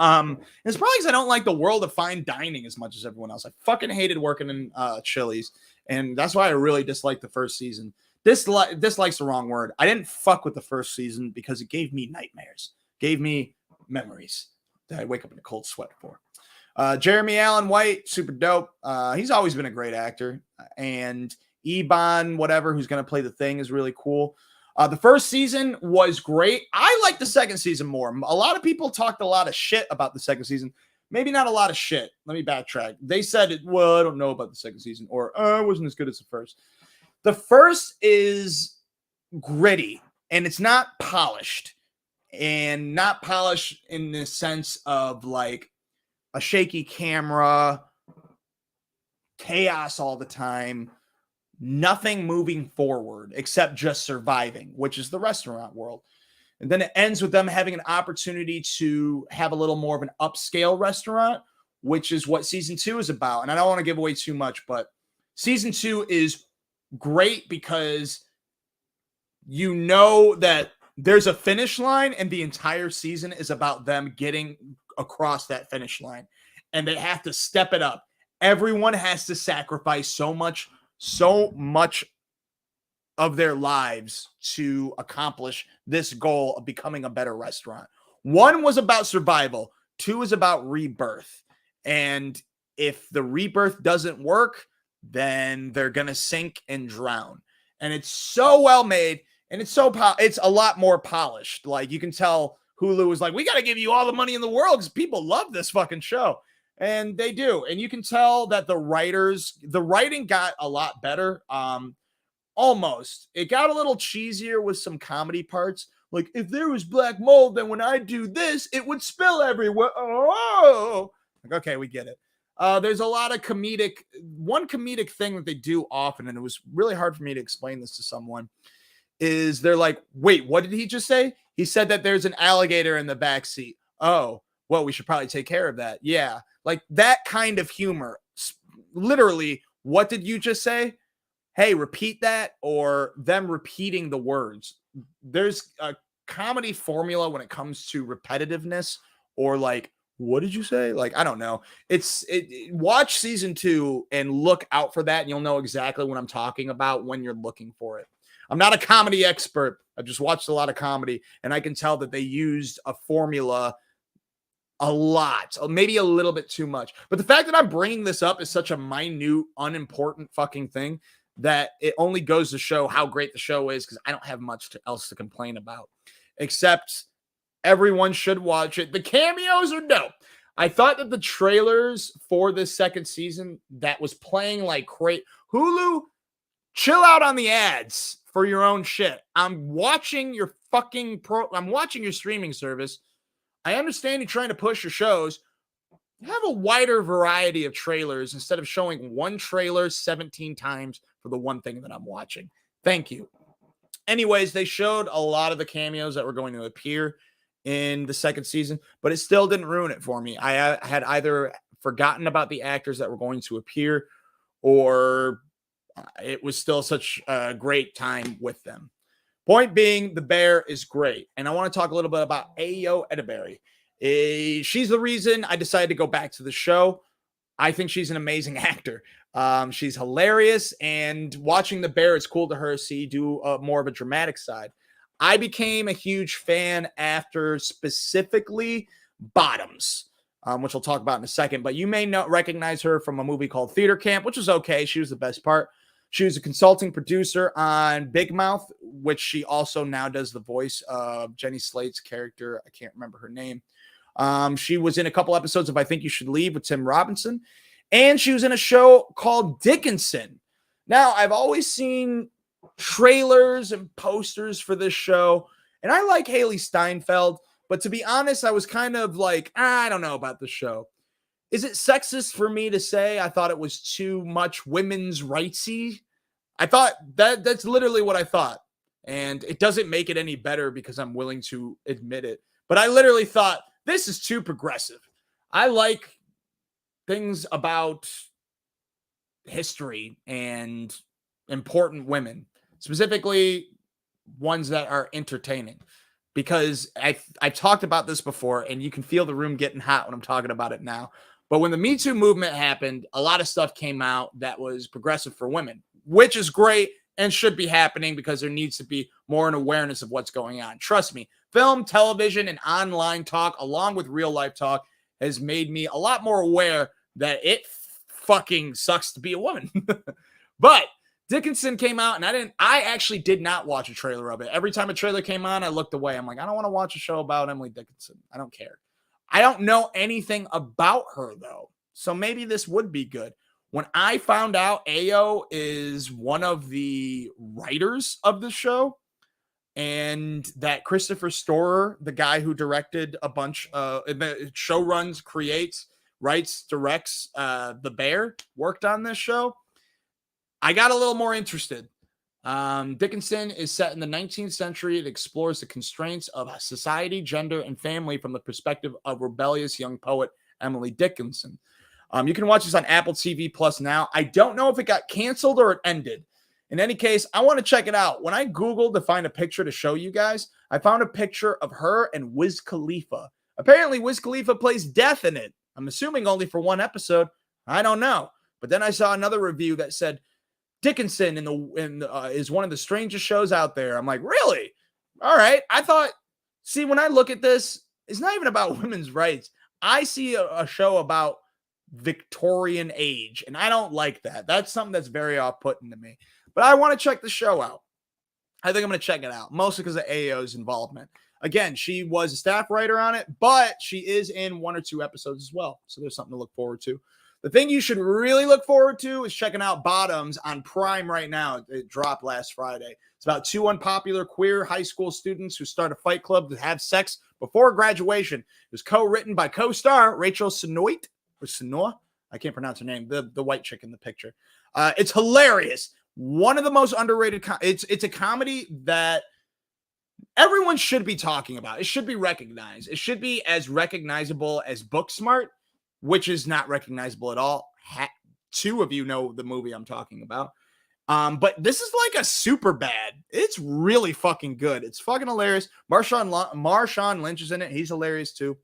It's probably because I don't like the world of fine dining as much as everyone else. I fucking hated working in Chili's, and that's why I really disliked the first season. Dislike's the wrong word. I didn't fuck with the first season because it gave me nightmares, gave me memories that I wake up in a cold sweat for. Jeremy Allen White, super dope. He's always been a great actor. And Ebon, whatever, who's going to play the Thing, is really cool. The first season was great. I like the second season more. A lot of people talked a lot of shit about the second season. Maybe not a lot of shit. Let me backtrack. They said, well, I don't know about the second season, or it wasn't as good as the first. The first is gritty, and it's not polished. And not polished in the sense of like a shaky camera, chaos all the time, nothing moving forward except just surviving, which is the restaurant world. And then it ends with them having an opportunity to have a little more of an upscale restaurant, which is what season 2 is about. And I don't want to give away too much, but season 2 is great because you know that there's a finish line, and the entire season is about them getting across that finish line, and they have to step it up. Everyone has to sacrifice so much of their lives to accomplish this goal of becoming a better restaurant. 1 was about survival. 2 is about rebirth. And if the rebirth doesn't work, then they're going to sink and drown. And it's so well made. And it's a lot more polished. Like, you can tell Hulu was like, we got to give you all the money in the world because people love this fucking show. And they do. And you can tell that the writing got a lot better. Almost. It got a little cheesier with some comedy parts. Like, if there was black mold, then when I do this, it would spill everywhere. Oh, like, okay, we get it. There's a lot of one comedic thing that they do often, and it was really hard for me to explain this to someone, is they're like, wait, what did he just say? He said that there's an alligator in the back seat. Oh, well, we should probably take care of that. Yeah, like that kind of humor. Literally, what did you just say? Hey, repeat that, or them repeating the words. There's a comedy formula when it comes to repetitiveness, or like, what did you say? Like, I don't know. Watch season 2 and look out for that, and you'll know exactly what I'm talking about when you're looking for it. I'm not a comedy expert. I've just watched a lot of comedy, and I can tell that they used a formula a lot, maybe a little bit too much. But the fact that I'm bringing this up is such a minute, unimportant fucking thing that it only goes to show how great the show is, because I don't have much else to complain about, except everyone should watch it. The cameos are dope. I thought that the trailers for this second season that was playing like great. Hulu, chill out on the ads for your own shit. I'm watching your I'm watching your streaming service. I understand you're trying to push your shows. Have a wider variety of trailers instead of showing one trailer 17 times for the one thing that I'm watching. Thank you. Anyways, they showed a lot of the cameos that were going to appear in the second season, but it still didn't ruin it for me. I had either forgotten about the actors that were going to appear, or it was still such a great time with them. Point being, the bear is great. And I want to talk a little bit about Ayo Edebiri. She's the reason I decided to go back to the show. I think she's an amazing actor. She's hilarious, and watching the bear, it's cool to see do more of a dramatic side. I became a huge fan after specifically Bottoms, which I'll talk about in a second. But you may not recognize her from a movie called Theater Camp, which was okay. She was the best part. She was a consulting producer on Big Mouth, which she also now does the voice of Jenny Slate's character. I can't remember her name. She was in a couple episodes of I Think You Should Leave with Tim Robinson. And she was in a show called Dickinson. Now, I've always seen trailers and posters for this show, and I like Haley Steinfeld, but to be honest, I was kind of like, I don't know about the show. Is it sexist for me to say I thought it was too much women's rightsy? I thought that's literally what I thought. And it doesn't make it any better because I'm willing to admit it. But I literally thought, this is too progressive. I like things about history and important women, specifically ones that are entertaining. Because I've talked about this before, and you can feel the room getting hot when I'm talking about it now. But when the Me Too movement happened, a lot of stuff came out that was progressive for women, which is great and should be happening because there needs to be more an awareness of what's going on. Trust me, film, television, and online talk, along with real life talk, has made me a lot more aware that it fucking sucks to be a woman. But Dickinson came out, and I actually did not watch a trailer of it. Every time a trailer came on, I looked away. I'm like, I don't want to watch a show about Emily Dickinson. I don't care. I don't know anything about her, though. So maybe this would be good. When I found out Ayo is one of the writers of the show, and that Christopher Storer, the guy who directed a bunch of show runs, creates, writes, directs The Bear, worked on this show, I got a little more interested. Dickinson is set in the 19th century. It explores the constraints of society, gender, and family from the perspective of rebellious young poet Emily Dickinson. You can watch this on Apple TV Plus now. I don't know if it got canceled or it ended. In any case, I want to check it out. When I Googled to find a picture to show you guys, I found a picture of her and Wiz Khalifa. Apparently, Wiz Khalifa plays Death in it. I'm assuming only for one episode. I don't know. But then I saw another review that said, Dickinson is one of the strangest shows out there. I'm like, really? All right. I thought, see, when I look at this, it's not even about women's rights. I see a show about Victorian age, and I don't like that. That's something that's very off-putting to me. But I want to check the show out. I think I'm going to check it out, mostly because of Ayo's involvement. Again, she was a staff writer on it, but she is in 1 or 2 episodes as well. So there's something to look forward to. The thing you should really look forward to is checking out Bottoms on Prime right now. It dropped last Friday. It's about 2 unpopular queer high school students who start a fight club to have sex before graduation. It was co-written by co-star Rachel Senoit or Senoa. I can't pronounce her name. The white chick in the picture. It's hilarious. One of the most underrated. It's a comedy that everyone should be talking about. It should be recognized. It should be as recognizable as Booksmart, which is not recognizable at all. 2 of you know the movie I'm talking about. But this is like a super bad. It's really fucking good. It's fucking hilarious. Marshawn Lynch is in it. He's hilarious too.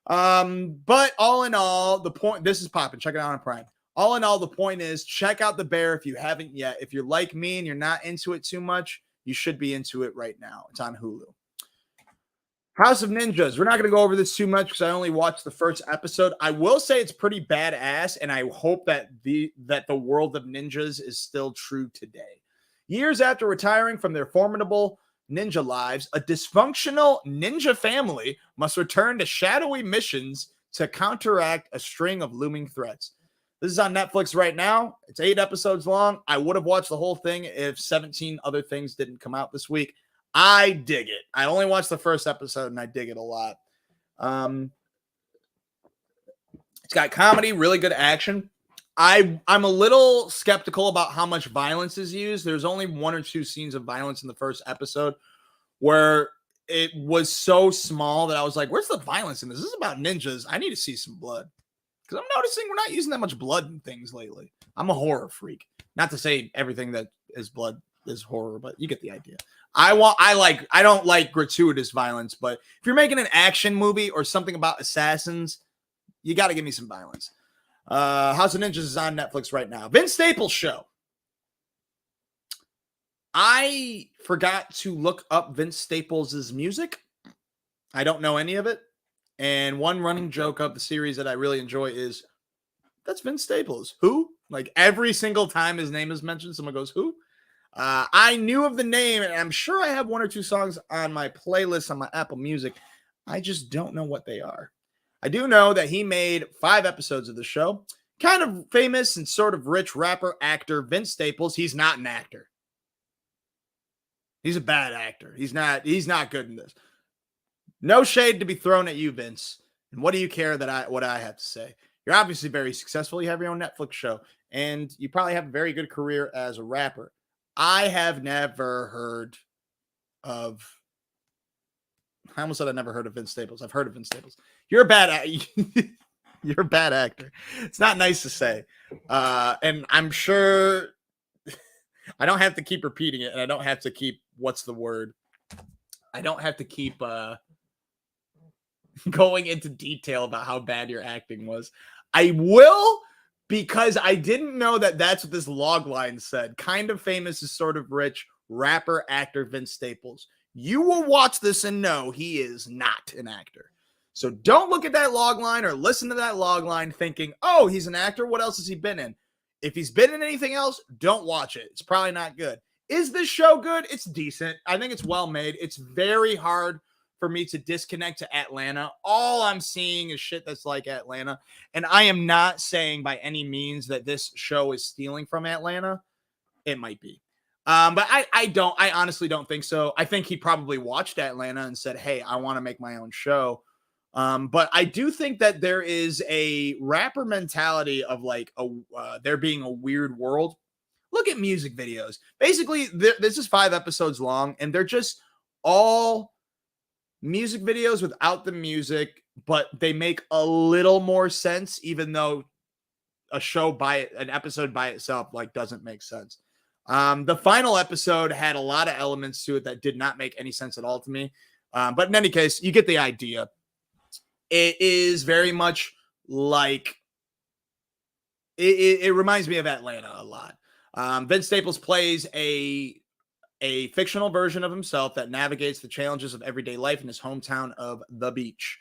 But all in all, the point, this is Poppin. Check it out on Prime. All in all, the point is check out The Bear if you haven't yet. If you're like me and you're not into it too much, you should be into it right now. It's on Hulu. House of Ninjas. We're not going to go over this too much because I only watched the first episode. I will say it's pretty badass, and I hope that the world of ninjas is still true today. Years after retiring from their formidable ninja lives, a dysfunctional ninja family must return to shadowy missions to counteract a string of looming threats. This is on Netflix right now. It's 8 episodes long. I would have watched the whole thing if 17 other things didn't come out this week. I dig it. I only watched the first episode and I dig it a lot. It's got comedy, really good action. I'm a little skeptical about how much violence is used. There's only 1 or 2 scenes of violence in the first episode where it was so small that I was like, where's the violence in this? This is about ninjas. I need to see some blood. Because I'm noticing we're not using that much blood in things lately. I'm a horror freak. Not to say everything that is blood is horror, but you get the idea. I don't like gratuitous violence, but if you're making an action movie or something about assassins, you got to give me some violence. House of Ninjas is on Netflix right now. Vince Staples show. I forgot to look up Vince Staples' music. I don't know any of it. And one running joke of the series that I really enjoy is, that's Vince Staples. Who? Like every single time his name is mentioned, someone goes, who? I knew of the name, and I'm sure I have 1 or 2 songs on my playlist on my Apple Music. I just don't know what they are. I do know that he made 5 episodes of the show. Kind of famous and sort of rich rapper, actor, Vince Staples. He's not an actor. He's a bad actor. He's not good in this. No shade to be thrown at you, Vince. And what do you care what I have to say? You're obviously very successful. You have your own Netflix show, and you probably have a very good career as a rapper. I have never heard of. I almost said I never heard of Vince Staples. I've heard of Vince Staples. You're a bad. You're a bad actor. It's not nice to say, and I'm sure I don't have to keep repeating it, and I don't have to keep. What's the word? I don't have to keep going into detail about how bad your acting was. I will, because I didn't know that that's what this log line said. Kind of famous is sort of rich rapper, actor Vince Staples. You will watch this and know he is not an actor. So don't look at that log line or listen to that log line thinking, oh, he's an actor. What else has he been in? If he's been in anything else, don't watch it. It's probably not good. Is this show good? It's decent. I think it's well made. It's very hard for me to disconnect to Atlanta. All I'm seeing is shit that's like Atlanta. And I am not saying by any means that this show is stealing from Atlanta. It might be. But I honestly don't think so. I think he probably watched Atlanta and said, hey, I want to make my own show. But I do think that there is a rapper mentality of like there being a weird world. Look at music videos. Basically, this is 5 episodes long, and they're just all music videos without the music, but they make a little more sense, even though an episode by itself like doesn't make sense. The final episode had a lot of elements to it that did not make any sense at all to me. But in any case, you get the idea. It is very much like it reminds me of Atlanta a lot. Vince Staples plays a fictional version of himself that navigates the challenges of everyday life in his hometown of The Beach.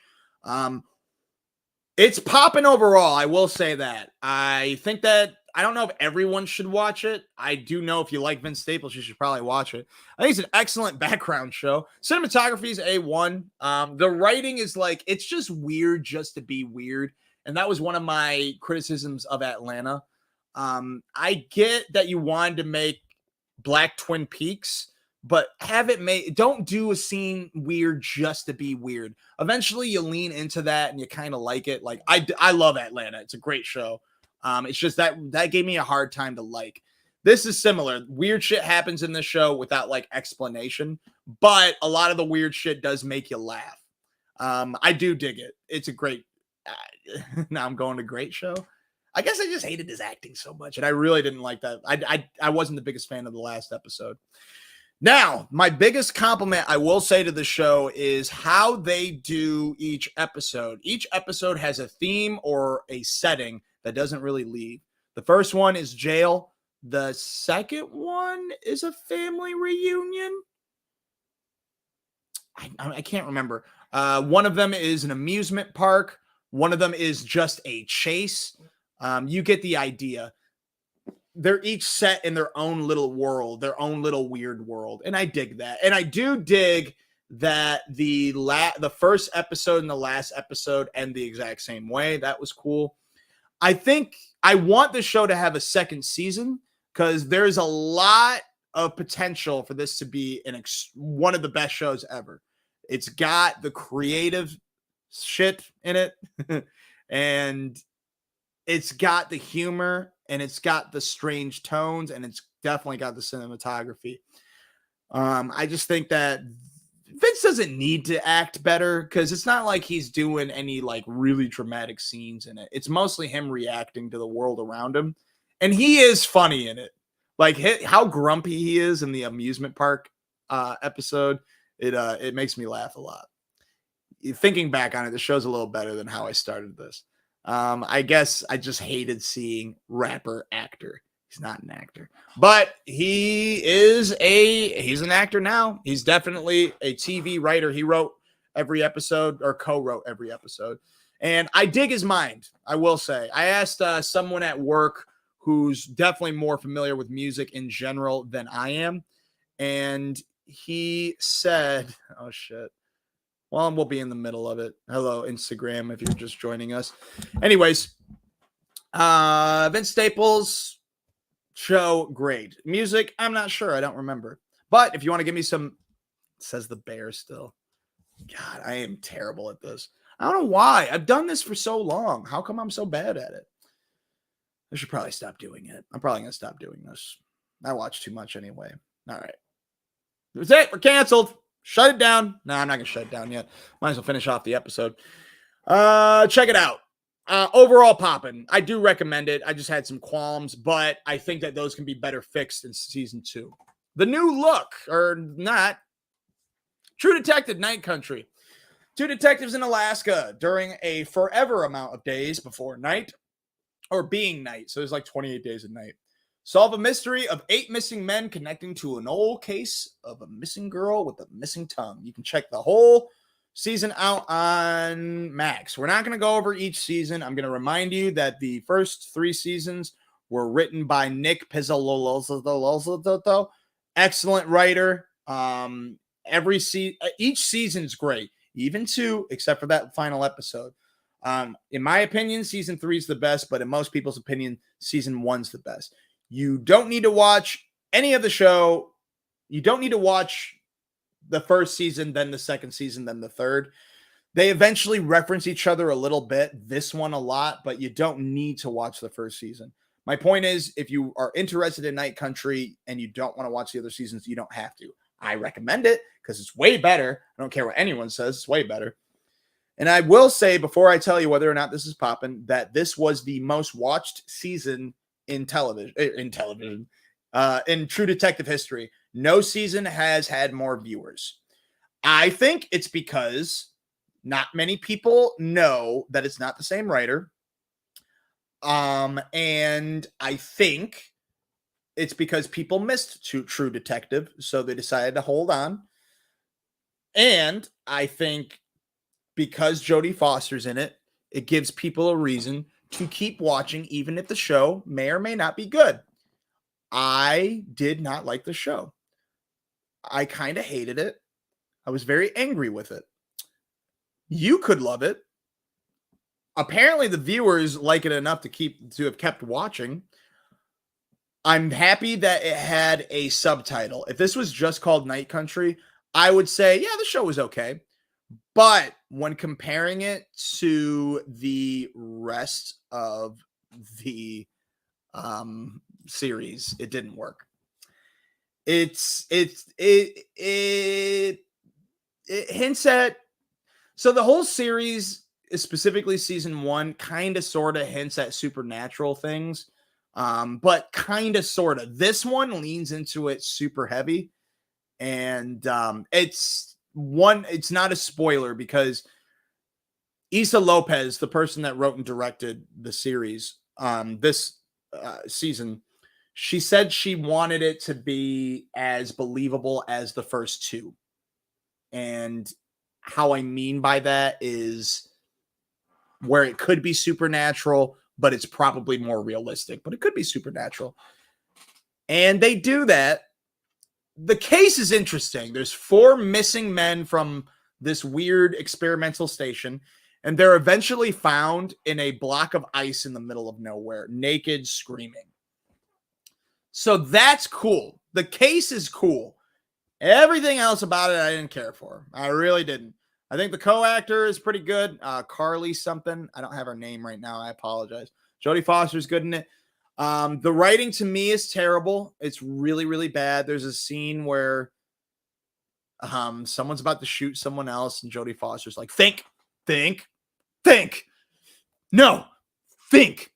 It's popping overall. I will say that. I think that I don't know if everyone should watch it. I do know if you like Vince Staples, you should probably watch it. I think it's an excellent background show. Cinematography is A1. The writing is like, it's just weird just to be weird. And that was one of my criticisms of Atlanta. I get that you wanted to make Black Twin Peaks, but have it made, don't do a scene weird just to be weird. Eventually you lean into that and you kind of like it. Like I love Atlanta. It's a great show. It's just that gave me a hard time to like. This is similar. Weird shit happens in this show without like explanation, but a lot of the weird shit does make you laugh. I do dig it. It's a great, now I'm going to great show. I guess I just hated his acting so much, and I really didn't like that. I wasn't the biggest fan of the last episode. Now, my biggest compliment I will say to the show is how they do each episode. Each episode has a theme or a setting that doesn't really leave. The first one is jail. The second one is a family reunion. I can't remember. One of them is an amusement park. One of them is just a chase. You get the idea. They're each set in their own little world, their own little weird world. And I dig that. And I do dig that the first episode and the last episode end the exact same way. That was cool. I think I want the show to have a second season because there's a lot of potential for this to be one of the best shows ever. It's got the creative shit in it and it's got the humor and it's got the strange tones and it's definitely got the cinematography. I just think that Vince doesn't need to act better because it's not like he's doing any like really dramatic scenes in it. It's mostly him reacting to the world around him. And he is funny in it. Like how grumpy he is in the amusement park episode. It makes me laugh a lot. Thinking back on it, the show's a little better than how I started this. I guess I just hated seeing rapper actor. He's not an actor, but he's an actor now. He's definitely a TV writer. He wrote every episode or co-wrote every episode. And I dig his mind. I will say, I asked someone at work who's definitely more familiar with music in general than I am. And he said, oh shit. Well, we'll be in the middle of it. Hello, Instagram, if you're just joining us. Anyways, Vince Staples show, great. Music, I'm not sure. I don't remember. But if you want to give me some, says the bear still. God, I am terrible at this. I don't know why. I've done this for so long. How come I'm so bad at it? I should probably stop doing it. I'm probably going to stop doing this. I watch too much anyway. All right. That's it. We're canceled. Shut it down. No, I'm not going to shut it down yet. Might as well finish off the episode. Check it out. Overall, Poppin. I do recommend it. I just had some qualms, but I think that those can be better fixed in season 2. The new look, or not, True Detective Night Country. 2 detectives in Alaska during a forever amount of days before night, or being night. So there's like 28 days of night. Solve a mystery of 8 missing men connecting to an old case of a missing girl with a missing tongue. You can check the whole season out on Max. We're not going to go over each season. I'm going to remind you that the first 3 seasons were written by Nick Pizzolatto. Excellent writer. Each season's great, even 2, except for that final episode. In my opinion, season 3 is the best, but in most people's opinion, season 1's the best. You don't need to watch any of the show. You don't need to watch the first season, then the second season, then the third. They eventually reference each other a little bit, this one a lot, but you don't need to watch the first season. My point is, if you are interested in Night Country and you don't want to watch the other seasons, you don't have to. I recommend it because it's way better. I don't care what anyone says. It's way better. And I will say, before I tell you whether or not this is popping, that this was the most watched season in True Detective history. No season has had more viewers. I think it's because not many people know that it's not the same writer. And I think it's because people missed True Detective, so they decided to hold on. And I think because Jodie Foster's in it, it gives people a reason to keep watching, even if the show may or may not be good. I did not like the show. I kind of hated it. I was very angry with it. You could love it. Apparently, the viewers like it enough to have kept watching. I'm happy that it had a subtitle. If this was just called Night Country, I would say, yeah, the show was okay. But when comparing it to the rest of the series, it didn't work. It hints at, so the whole series, specifically season 1, kind of sort of hints at supernatural things, but kind of sort of. This one leans into it super heavy, and it's not a spoiler because Issa Lopez, the person that wrote and directed the series, this season, she said she wanted it to be as believable as the first 2. And how I mean by that is where it could be supernatural, but it's probably more realistic, but it could be supernatural. And they do that. The case is interesting. There's 4 missing men from this weird experimental station, and they're eventually found in a block of ice in the middle of nowhere, naked, screaming. So that's cool. The case is cool. Everything else about it, I didn't care for. I really didn't. I think the co-actor is pretty good. Carly something. I don't have her name right now. I apologize. Jodie Foster's good in it. The writing to me is terrible. It's really, really bad. There's a scene where someone's about to shoot someone else, and Jodie Foster's like, think. No, think.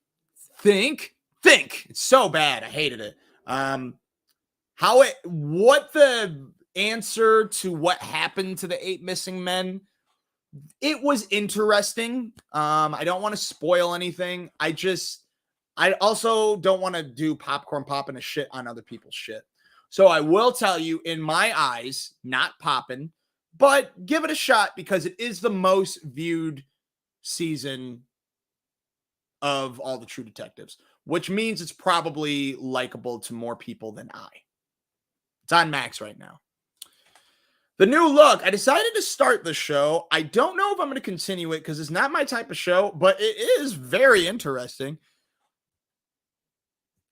It's so bad. I hated it. What the answer to what happened to the 8 missing men, it was interesting. I don't want to spoil anything. I also don't want to do popcorn popping a shit on other people's shit. So I will tell you, in my eyes, not popping, but give it a shot because it is the most viewed season of all the True Detectives, which means it's probably likable to more people than I. It's on Max right now. The new look. I decided to start the show. I don't know if I'm going to continue it because it's not my type of show, but it is very interesting.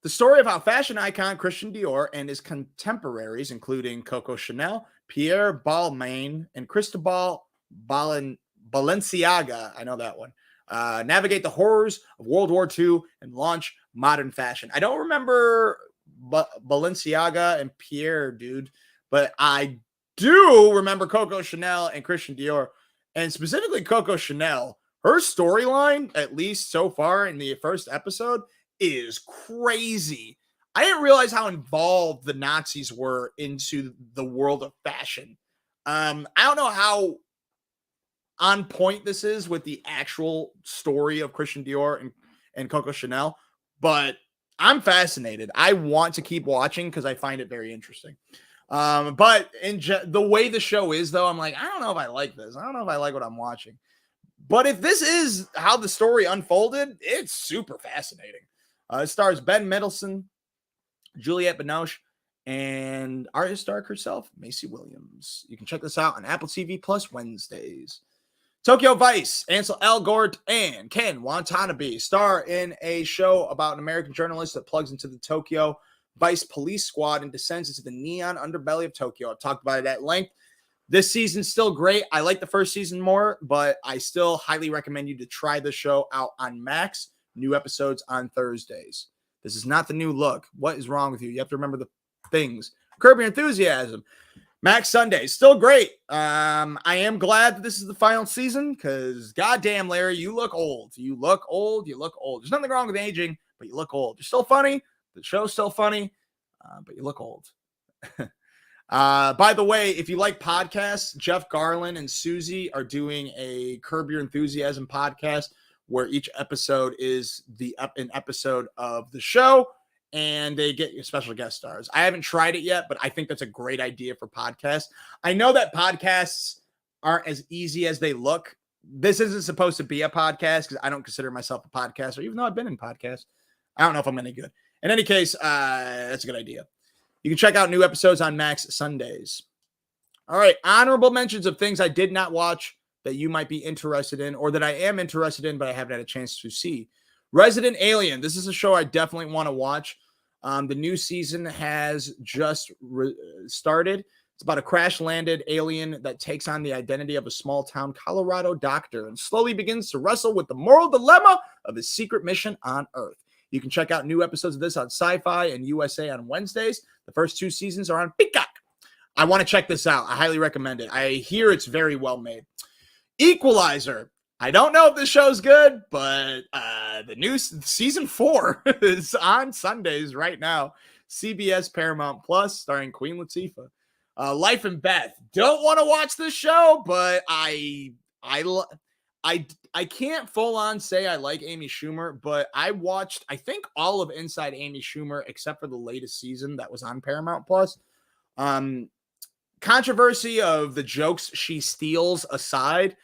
The story of how fashion icon Christian Dior and his contemporaries, including Coco Chanel, Pierre Balmain, and Cristobal Balenciaga, I know that one, navigate the horrors of World War II and launch modern fashion. I don't remember Balenciaga and Pierre, dude, but I do remember Coco Chanel and Christian Dior, and specifically Coco Chanel. Her storyline, at least so far in the first episode, is crazy. I didn't realize how involved the Nazis were into the world of fashion. I don't know how on point this is with the actual story of Christian Dior and Coco Chanel, but I'm fascinated. I want to keep watching because I find it very interesting. But the way the show is, though, I'm like, I don't know if I like this. I don't know if I like what I'm watching. But if this is how the story unfolded, it's super fascinating. It stars Ben Mendelsohn, Juliette Binoche, and artist dark herself, Macy Williams. You can check this out on Apple TV Plus Wednesdays. Tokyo Vice, Ansel Elgort, and Ken Watanabe star in a show about an American journalist that plugs into the Tokyo Vice police squad and descends into the neon underbelly of Tokyo. I've talked about it at length. This season's still great. I like the first season more, but I still highly recommend you to try the show out on Max. New episodes on Thursdays. This is not the new look. What is wrong with you? You have to remember the things. Curb Your Enthusiasm. Max Sunday. Still great. I am glad that this is the final season because goddamn, Larry, you look old. You look old. There's nothing wrong with aging, but you look old. You're still funny. The show's still funny, but you look old. By the way, if you like podcasts, Jeff Garland and Susie are doing a Curb Your Enthusiasm podcast where each episode is an episode of the show, and they get special guest stars. I haven't tried it yet, but I think that's a great idea for podcasts. I know that podcasts aren't as easy as they look this isn't supposed to be a podcast because I don't consider myself a podcaster, even though I've been in podcasts. I don't know if I'm any good. In any case, that's a good idea. You can check out new episodes on Max Sundays. All right, honorable mentions of things I did not watch that you might be interested in, or that I am interested in, but I haven't had a chance to see. Resident Alien. This is a show I definitely want to watch. The new season has just started. It's about a crash-landed alien that takes on the identity of a small-town Colorado doctor and slowly begins to wrestle with the moral dilemma of his secret mission on Earth. You can check out new episodes of this on Sci-Fi and USA on Wednesdays. The first 2 seasons are on Peacock. I want to check this out. I highly recommend it. I hear it's very well made. Equalizer. I don't know if this show's good, but the new season 4 is on Sundays right now. CBS Paramount Plus, starring Queen Latifah. Life and Beth. Don't want to watch this show, but I can't full on say I like Amy Schumer, but I watched, I think, all of Inside Amy Schumer except for the latest season that was on Paramount Plus. Controversy of the jokes she steals aside,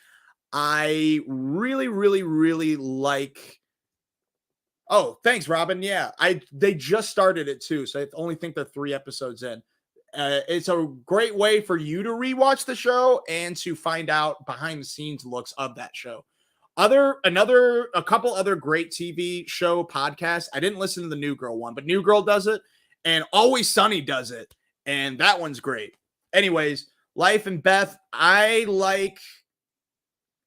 I really, really, really like. Oh, thanks, Robin. Yeah, they just started it too, so I only think they're 3 episodes in. It's a great way for you to rewatch the show and to find out behind the scenes looks of that show. A couple other great TV show podcasts. I didn't listen to the New Girl one, but New Girl does it, and Always Sunny does it, and that one's great. Anyways, Life and Beth. I like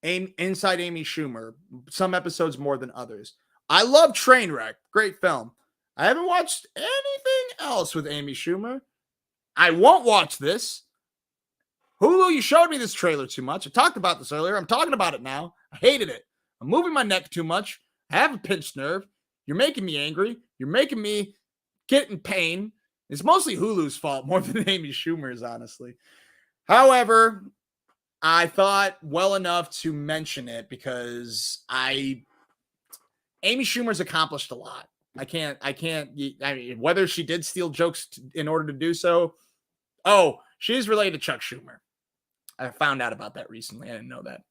Inside Amy Schumer. Some episodes more than others. I love Trainwreck. Great film. I haven't watched anything else with Amy Schumer. I won't watch this. Hulu, you showed me this trailer too much. I talked about this earlier. I'm talking about it now. I hated it. I'm moving my neck too much. I have a pinched nerve. You're making me angry. You're making me get in pain. It's mostly Hulu's fault more than Amy Schumer's, honestly. However, I thought well enough to mention it because Amy Schumer's accomplished a lot. I mean, whether she did steal jokes in order to do so. Oh, she's related to Chuck Schumer. I found out about that recently. I didn't know that.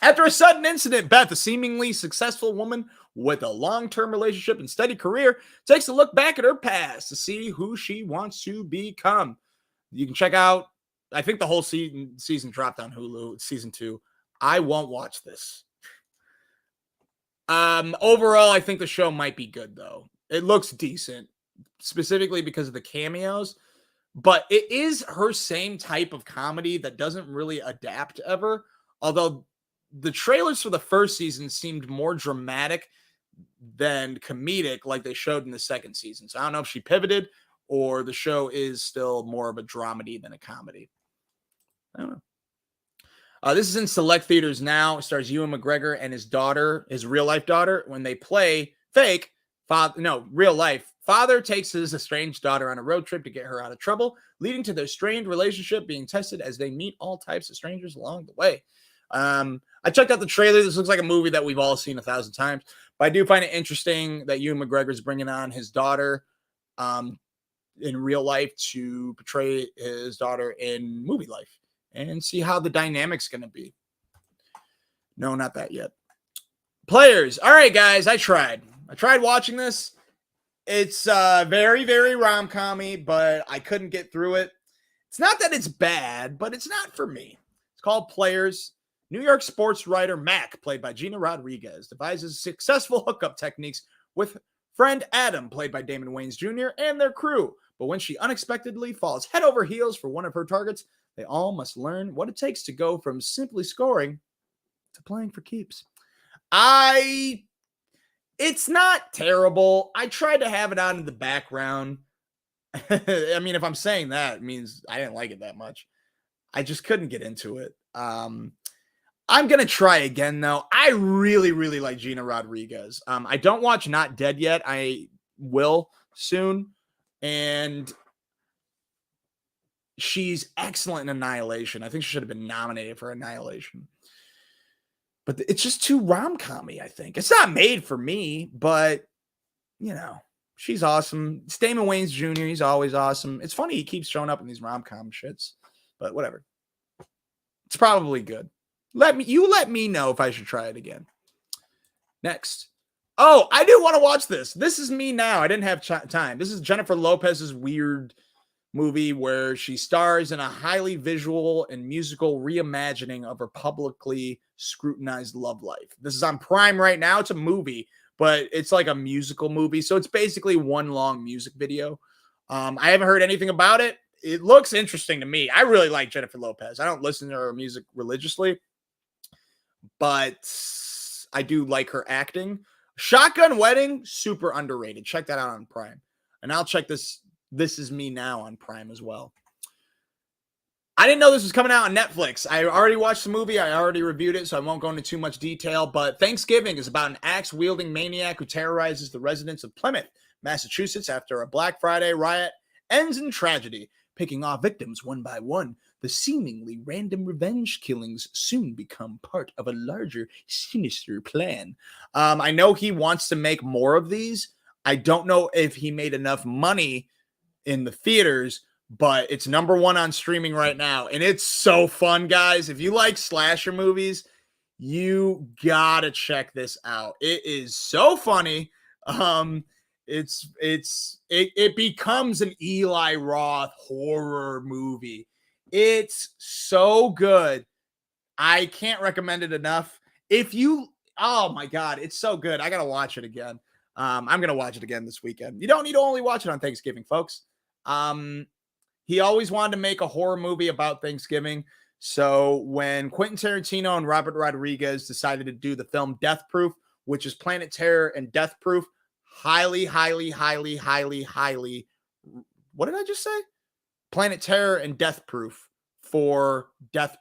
After a sudden incident, Beth, a seemingly successful woman with a long-term relationship and steady career, takes a look back at her past to see who she wants to become. You can check out, I think the whole season dropped on Hulu, season 2. I won't watch this. Overall, I think the show might be good, though. It looks decent, specifically because of the cameos, but it is her same type of comedy that doesn't really adapt ever, although the trailers for the first season seemed more dramatic than comedic like they showed in the second season. So I don't know if she pivoted or the show is still more of a dramedy than a comedy. I don't know. This is in select theaters now. It stars Ewan McGregor and his daughter, his real-life daughter, when they play fake, real life. Father takes his estranged daughter on a road trip to get her out of trouble, leading to their strained relationship being tested as they meet all types of strangers along the way. I checked out the trailer. This looks like a movie that we've all seen 1,000 times, but I do find it interesting that Ewan McGregor's bringing on his daughter in real life to portray his daughter in movie life and see how the dynamic's going to be. No, not that yet. Players. All right, guys, I tried watching this. It's very, very rom-com-y, but I couldn't get through it. It's not that it's bad, but it's not for me. It's called Players. New York sports writer Mac, played by Gina Rodriguez, devises successful hookup techniques with friend Adam, played by Damon Wayans Jr., and their crew. But when she unexpectedly falls head over heels for one of her targets, they all must learn what it takes to go from simply scoring to playing for keeps. It's not terrible. I tried to have it on in the background. I mean, if I'm saying that, it means I didn't like it that much. I just couldn't get into it. I'm going to try again, though. I really, really like Gina Rodriguez. I don't watch Not Dead yet. I will soon. And she's excellent in Annihilation. I think she should have been nominated for Annihilation. But it's just too rom-com-y, I think. It's not made for me, but, she's awesome. It's Damon Wayans Jr., he's always awesome. It's funny he keeps showing up in these rom-com shits, but whatever. It's probably good. Let me know if I should try it again. Next. Oh, I do want to watch this. This Is Me Now. I didn't have time. This is Jennifer Lopez's weird movie where she stars in a highly visual and musical reimagining of her publicly scrutinized love life. This is on Prime right now. It's a movie, but it's like a musical movie. So it's basically one long music video. I haven't heard anything about it. It looks interesting to me. I really like Jennifer Lopez. I don't listen to her music religiously, but I do like her acting. Shotgun Wedding, super underrated. Check that out on Prime. And I'll check This Is Me Now on Prime as well. I didn't know this was coming out on Netflix. I already watched the movie. I already reviewed it, so I won't go into too much detail. But Thanksgiving is about an axe-wielding maniac who terrorizes the residents of Plymouth, Massachusetts, after a Black Friday riot ends in tragedy, picking off victims one by one. The seemingly random revenge killings soon become part of a larger, sinister plan. I know he wants to make more of these. I don't know if he made enough money in the theaters, but it's #1 on streaming right now. And it's so fun, guys. If you like slasher movies, you gotta check this out. It is so funny. It becomes an Eli Roth horror movie. It's so good. I can't recommend it enough. Oh my God, it's so good. I gotta watch it again. I'm gonna watch it again this weekend. You don't need to only watch it on Thanksgiving, folks. He always wanted to make a horror movie about Thanksgiving. So when Quentin Tarantino and Robert Rodriguez decided to do the film Death Proof, which is Planet Terror and Death Proof, highly, what did I just say? Planet Terror and Death Proof for Death.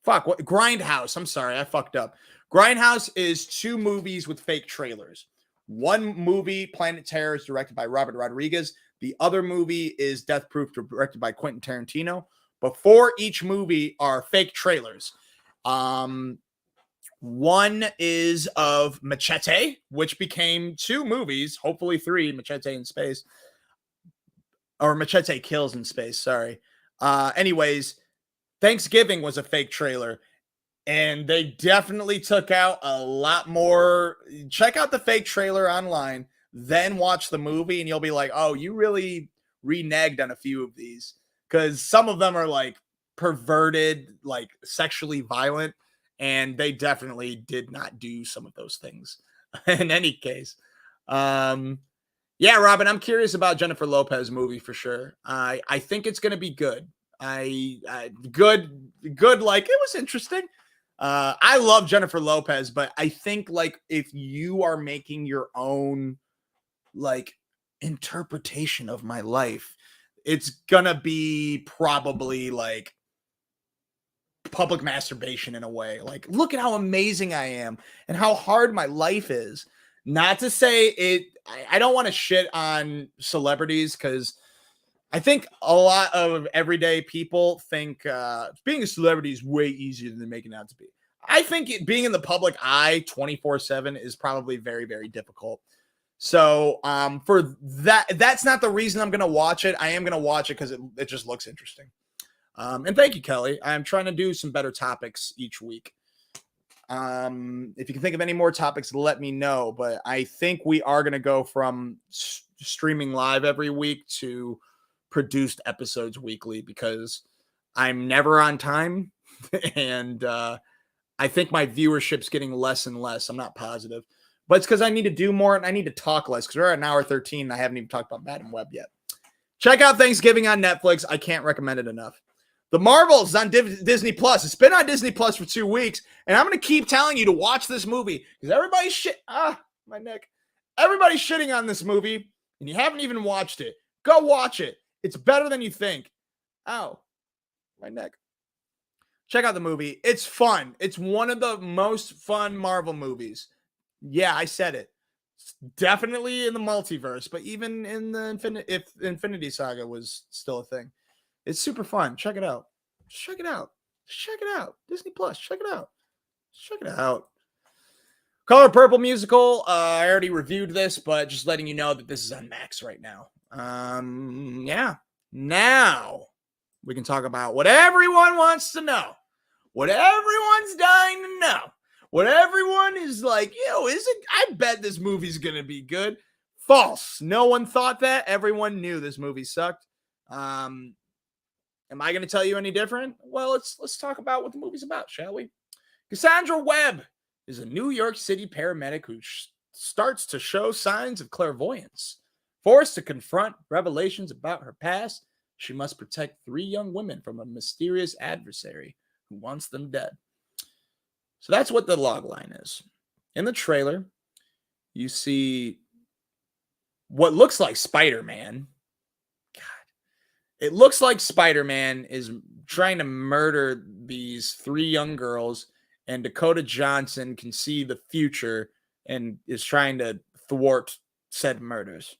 What? Grindhouse. I'm sorry. I fucked up. Grindhouse is 2 movies with fake trailers. One movie, Planet Terror, is directed by Robert Rodriguez. The other movie is Death Proof, directed by Quentin Tarantino. Before each movie are fake trailers. One is of Machete, which became 2 movies, hopefully 3, Machete in Space. Or Machete Kills in Space, sorry. Anyways, Thanksgiving was a fake trailer. And they definitely took out a lot more. Check out the fake trailer online, then watch the movie, and you'll be like, oh, you really reneged on a few of these. Because some of them are like perverted, like sexually violent, and they definitely did not do some of those things. In any case. Yeah, Robin, I'm curious about Jennifer Lopez movie for sure. I think it's going to be good. Good, like it was interesting. I love Jennifer Lopez, but I think like if you are making your own like interpretation of my life, it's gonna be probably like public masturbation in a way. Like, look at how amazing I am and how hard my life is. Not to say it, I don't want to shit on celebrities because I think a lot of everyday people think being a celebrity is way easier than making it out to be. I think being in the public eye 24/7 is probably very, very difficult. So for that's not the reason I'm going to watch it. I am going to watch it because it just looks interesting. And thank you, Kelly. I'm trying to do some better topics each week. If you can think of any more topics, let me know. But I think we are going to go from streaming live every week to produced episodes weekly because I'm never on time. And I think my viewership's getting less and less. I'm not positive. But it's because I need to do more and I need to talk less because we're at 1:13 and I haven't even talked about Madam Web yet. Check out Thanksgiving on Netflix. I can't recommend it enough. The Marvels is on Disney Plus. It's been on Disney Plus for 2 weeks, and I'm going to keep telling you to watch this movie because everybody's my neck. Everybody's shitting on this movie, and you haven't even watched it. Go watch it. It's better than you think. Ow, my neck. Check out the movie. It's fun. It's one of the most fun Marvel movies. Yeah, I said it. It's definitely in the multiverse, but even in the if Infinity Saga was still a thing. It's super fun. Check it out. Check it out. Check it out. Disney Plus. Check it out. Check it out. Color Purple musical. I already reviewed this, but just letting you know that this is on Max right now. Yeah. Now we can talk about what everyone wants to know. what everyone's dying to know. What everyone is like, I bet this movie's going to be good. False. No one thought that. Everyone knew this movie sucked. Am I going to tell you any different? Well, let's talk about what the movie's about, shall we? Cassandra Webb is a New York City paramedic who starts to show signs of clairvoyance. Forced to confront revelations about her past, she must protect 3 young women from a mysterious adversary who wants them dead. So that's what the log line is. In the trailer, you see what looks like Spider-Man. God. It looks like Spider-Man is trying to murder these 3 young girls, and Dakota Johnson can see the future and is trying to thwart said murders.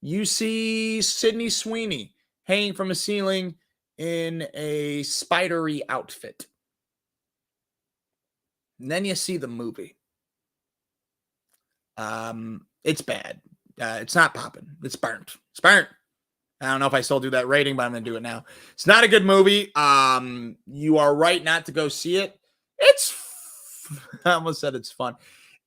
You see Sydney Sweeney hanging from a ceiling in a spidery outfit. And then you see the movie. It's bad. It's not popping. It's burnt. It's burnt. I don't know if I still do that rating, but I'm going to do it now. It's not a good movie. You are right not to go see it. I almost said it's fun.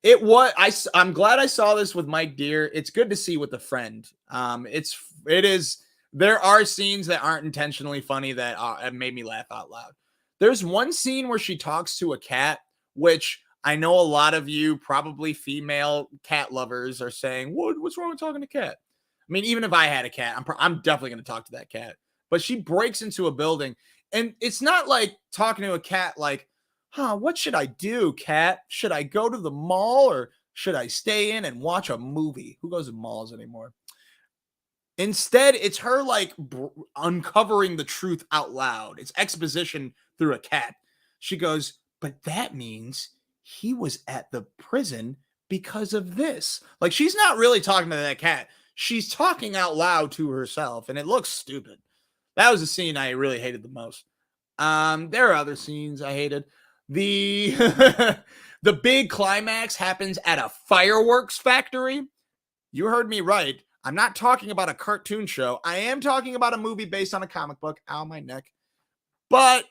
I'm glad I saw this with Mike Deere. It's good to see with a friend. It is. There are scenes that aren't intentionally funny that made me laugh out loud. There's one scene where she talks to a cat, which I know a lot of you, probably female cat lovers, are saying, what's wrong with talking to cat? I mean, even if I had a cat, I'm definitely going to talk to that cat. But she breaks into a building, and it's not like talking to a cat like, what should I do, cat? Should I go to the mall or should I stay in and watch a movie? Who goes to malls anymore? Instead, it's her like uncovering the truth out loud. It's exposition through a cat. She goes, but that means he was at the prison because of this. Like, she's not really talking to that cat. She's talking out loud to herself, and it looks stupid. That was a scene I really hated the most. There are other scenes I hated. The the big climax happens at a fireworks factory. You heard me right. I'm not talking about a cartoon show. I am talking about a movie based on a comic book. Ow, my neck. But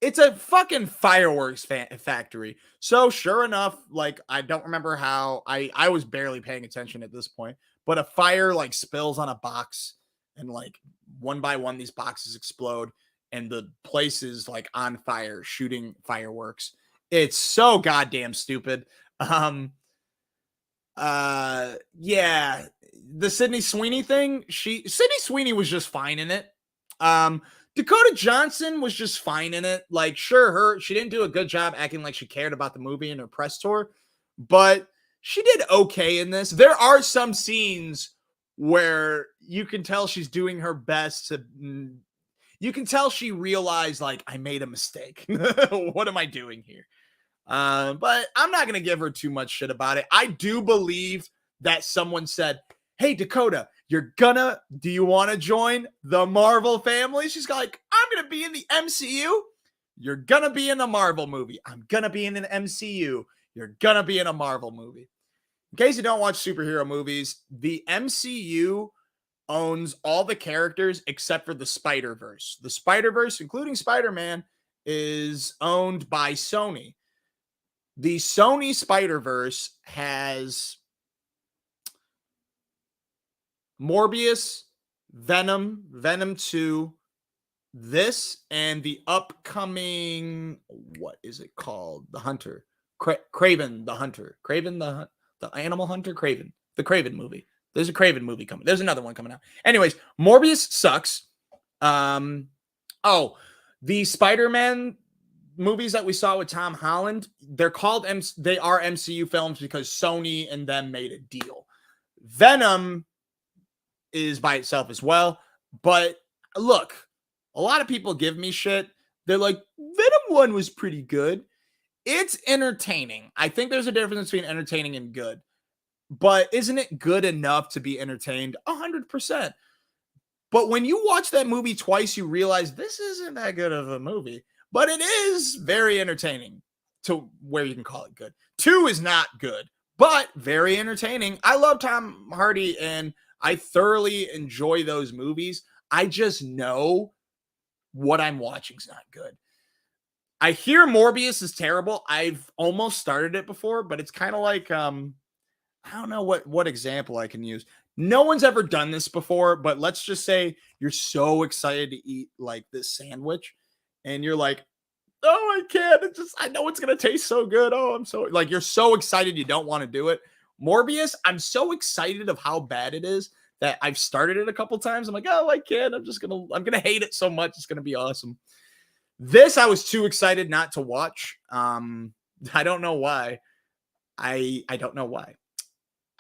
it's a fucking fireworks factory. So sure enough, like, I don't remember how I was barely paying attention at this point, but a fire like spills on a box, and like one by one, these boxes explode, and the place is like on fire, shooting fireworks. It's so goddamn stupid. Yeah, the Sydney Sweeney thing, Sydney Sweeney was just fine in it. Dakota Johnson was just fine in it. Like, sure, she didn't do a good job acting like she cared about the movie in her press tour, but she did okay in this. There are some scenes where you can tell she's doing her best to, you can tell she realized, like, I made a mistake. What am I doing here? But I'm not going to give her too much shit about it. I do believe that someone said, hey, Dakota, do you want to join the Marvel family? She's like, I'm going to be in the MCU. You're going to be in a Marvel movie. I'm going to be in an MCU. You're going to be in a Marvel movie. In case you don't watch superhero movies, the MCU owns all the characters except for the Spider-Verse. The Spider-Verse, including Spider-Man, is owned by Sony. The Sony Spider-Verse has Morbius, Venom, Venom 2, this, and the upcoming, what is it called? The Hunter. Kraven the Hunter. Kraven the Animal Hunter? Kraven. The Kraven movie. There's a Kraven movie coming. There's another one coming out. Anyways, Morbius sucks. The Spider-Man movies that we saw with Tom Holland, they are MCU films because Sony and them made a deal. Venom is by itself as well. But look, a lot of people give me shit. They're like, Venom 1 was pretty good. It's entertaining. I think there's a difference between entertaining and good. But isn't it good enough to be entertained? 100%. But when you watch that movie twice, you realize this isn't that good of a movie. But it is very entertaining to where you can call it good. 2 is not good, but very entertaining. I love Tom Hardy, and I thoroughly enjoy those movies. I just know what I'm watching is not good. I hear Morbius is terrible. I've almost started it before, but it's kind of like I don't know what example I can use. No one's ever done this before, but let's just say you're so excited to eat like this sandwich, and you're like, "Oh, I can't! I know it's gonna taste so good. Oh, I'm so like you're so excited you don't want to do it." Morbius, I'm so excited of how bad it is that I've started it a couple times. I'm like, "Oh, I can't! I'm gonna hate it so much. It's gonna be awesome." This I was too excited not to watch. I don't know why. I don't know why.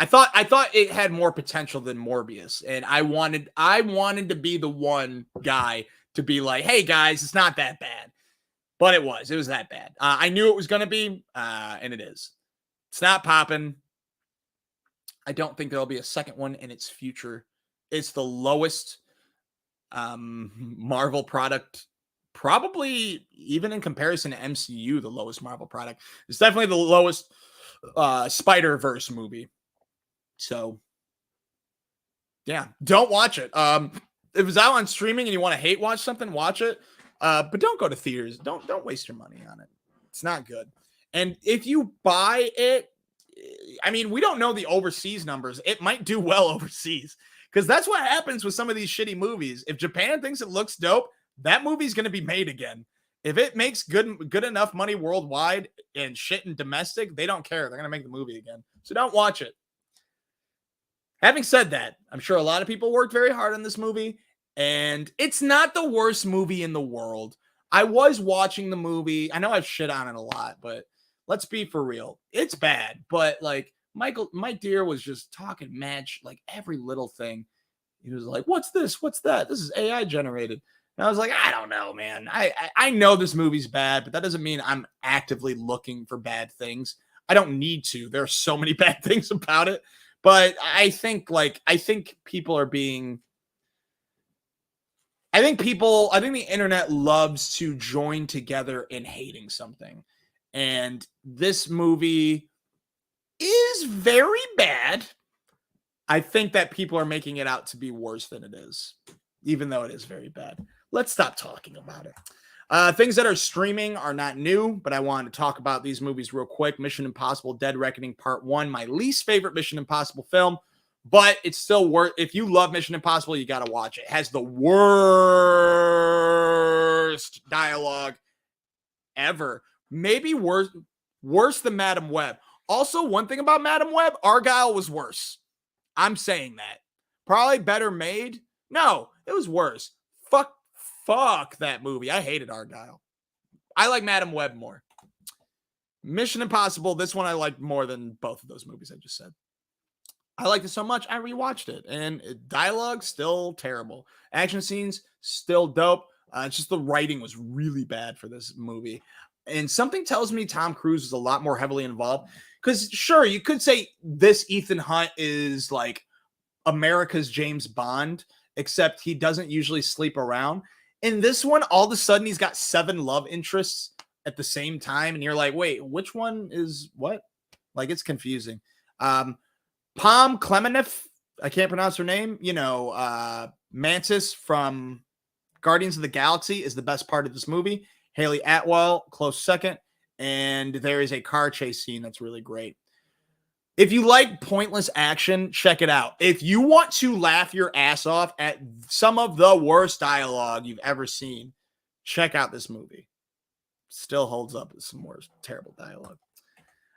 I thought it had more potential than Morbius, and I wanted to be the one guy to be like, "Hey guys, it's not that bad," but it was that bad. I knew it was going to be, and it is. It's not popping. I don't think there'll be a second one in its future. It's the lowest Marvel product, probably even in comparison to MCU, the lowest Marvel product. It's definitely the lowest Spider-Verse movie. So, yeah, don't watch it. If it's out on streaming and you want to hate watch something, watch it. But don't go to theaters. Don't waste your money on it. It's not good. And if you buy it, I mean, we don't know the overseas numbers. It might do well overseas because that's what happens with some of these shitty movies. If Japan thinks it looks dope, that movie's going to be made again. If it makes good enough money worldwide and shit in domestic, they don't care. They're going to make the movie again. So don't watch it. Having said that, I'm sure a lot of people worked very hard on this movie, and it's not the worst movie in the world. I was watching the movie. I know I've shit on it a lot, but let's be for real. It's Bad, but like Mike Deere was just talking match, like every little thing. He was like, "What's this? What's that? This is AI generated." And I was like, "I don't know, man. I know this movie's bad, but that doesn't mean I'm actively looking for bad things. I don't need to. There are so many bad things about it." But I think people are being I think the internet loves to join together in hating something. And this movie is very bad. I think that people are making it out to be worse than it is, even though it is very bad. Let's stop talking about it. Things that are streaming are not new, but I wanted to talk about these movies real quick. Mission Impossible Dead Reckoning Part 1, my least favorite Mission Impossible film, but it's still worth. If you love Mission Impossible, you got to watch it. It has the worst dialogue ever. Maybe worse than Madam Web. Also, one thing about Madam Web, Argyle was worse. I'm saying that. Probably better made. No, it was worse. Fuck that movie. I hated Argyle. I like Madam Web more. Mission Impossible, this one I liked more than both of those movies I just said. I liked it so much, I rewatched it. And dialogue, still terrible. Action scenes, still dope. It's just the writing was really bad for this movie. And something tells me Tom Cruise is a lot more heavily involved. Because sure, you could say this Ethan Hunt is like America's James Bond, except he doesn't usually sleep around. In this one, all of a sudden, he's got 7 love interests at the same time. And you're like, wait, which one is what? Like, it's confusing. Pom Klemenef, I can't pronounce her name. You know, Mantis from Guardians of the Galaxy is the best part of this movie. Haley Atwell, close second. And there is a car chase scene that's really great. If you like pointless action, check it out. If you want to laugh your ass off at some of the worst dialogue you've ever seen, check out this movie. Still holds up with some more terrible dialogue.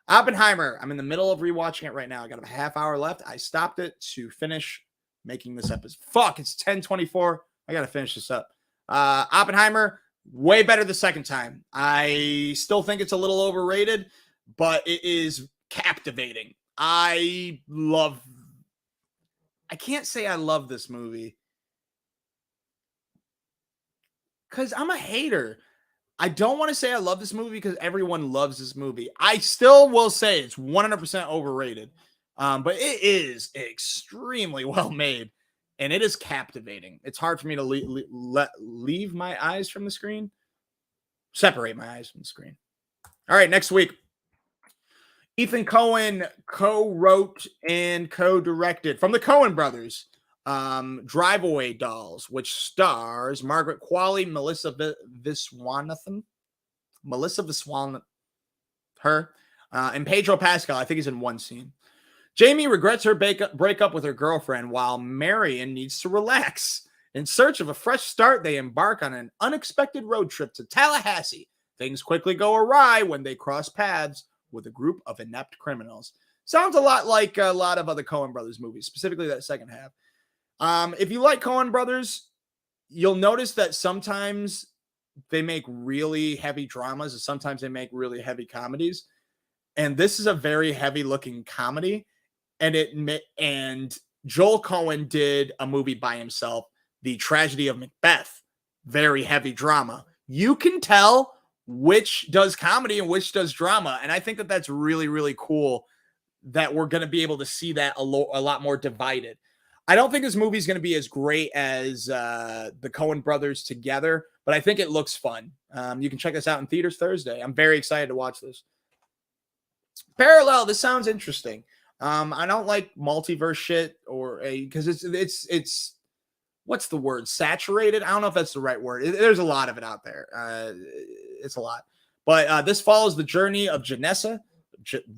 Oppenheimer. I'm in the middle of rewatching it right now. I got a half hour left. I stopped it to finish making this episode. Fuck, it's 10:24. I got to finish this up. Oppenheimer, way better the second time. I still think it's a little overrated, but it is captivating. I can't say I love this movie because I'm a hater. I don't want to say I love this movie because everyone loves this movie. I still will say it's 100% overrated, but it is extremely well made, and it is captivating. It's hard for me to leave my eyes from the screen, separate my eyes from the screen. All right, next week. Ethan Coen co-wrote and co-directed from the Coen brothers, Drive-Away Dolls, which stars Margaret Qualley, Melissa Viswanathan. Melissa Viswan, her, and Pedro Pascal. I think he's in one scene. Jamie regrets her breakup with her girlfriend while Marion needs to relax. In search of a fresh start, they embark on an unexpected road trip to Tallahassee. Things quickly go awry when they cross paths with a group of inept criminals. Sounds a lot like a lot of other Coen Brothers movies, specifically that second half. If you like Coen Brothers, you'll notice that sometimes they make really heavy dramas and sometimes they make really heavy comedies. And this is a very heavy looking comedy. And Joel Coen did a movie by himself, The Tragedy of Macbeth, very heavy drama. You can tell which does comedy and which does drama. And I think that that's really, really cool that we're going to be able to see that a lot more divided. I don't think this movie is going to be as great as the Coen brothers together, but I think it looks fun. You can check this out in theaters Thursday. I'm very excited to watch this. Parallel, this sounds interesting. I don't like multiverse shit because it's what's the word? Saturated? I don't know if that's the right word. There's a lot of it out there. It's a lot. But this follows the journey of Janessa.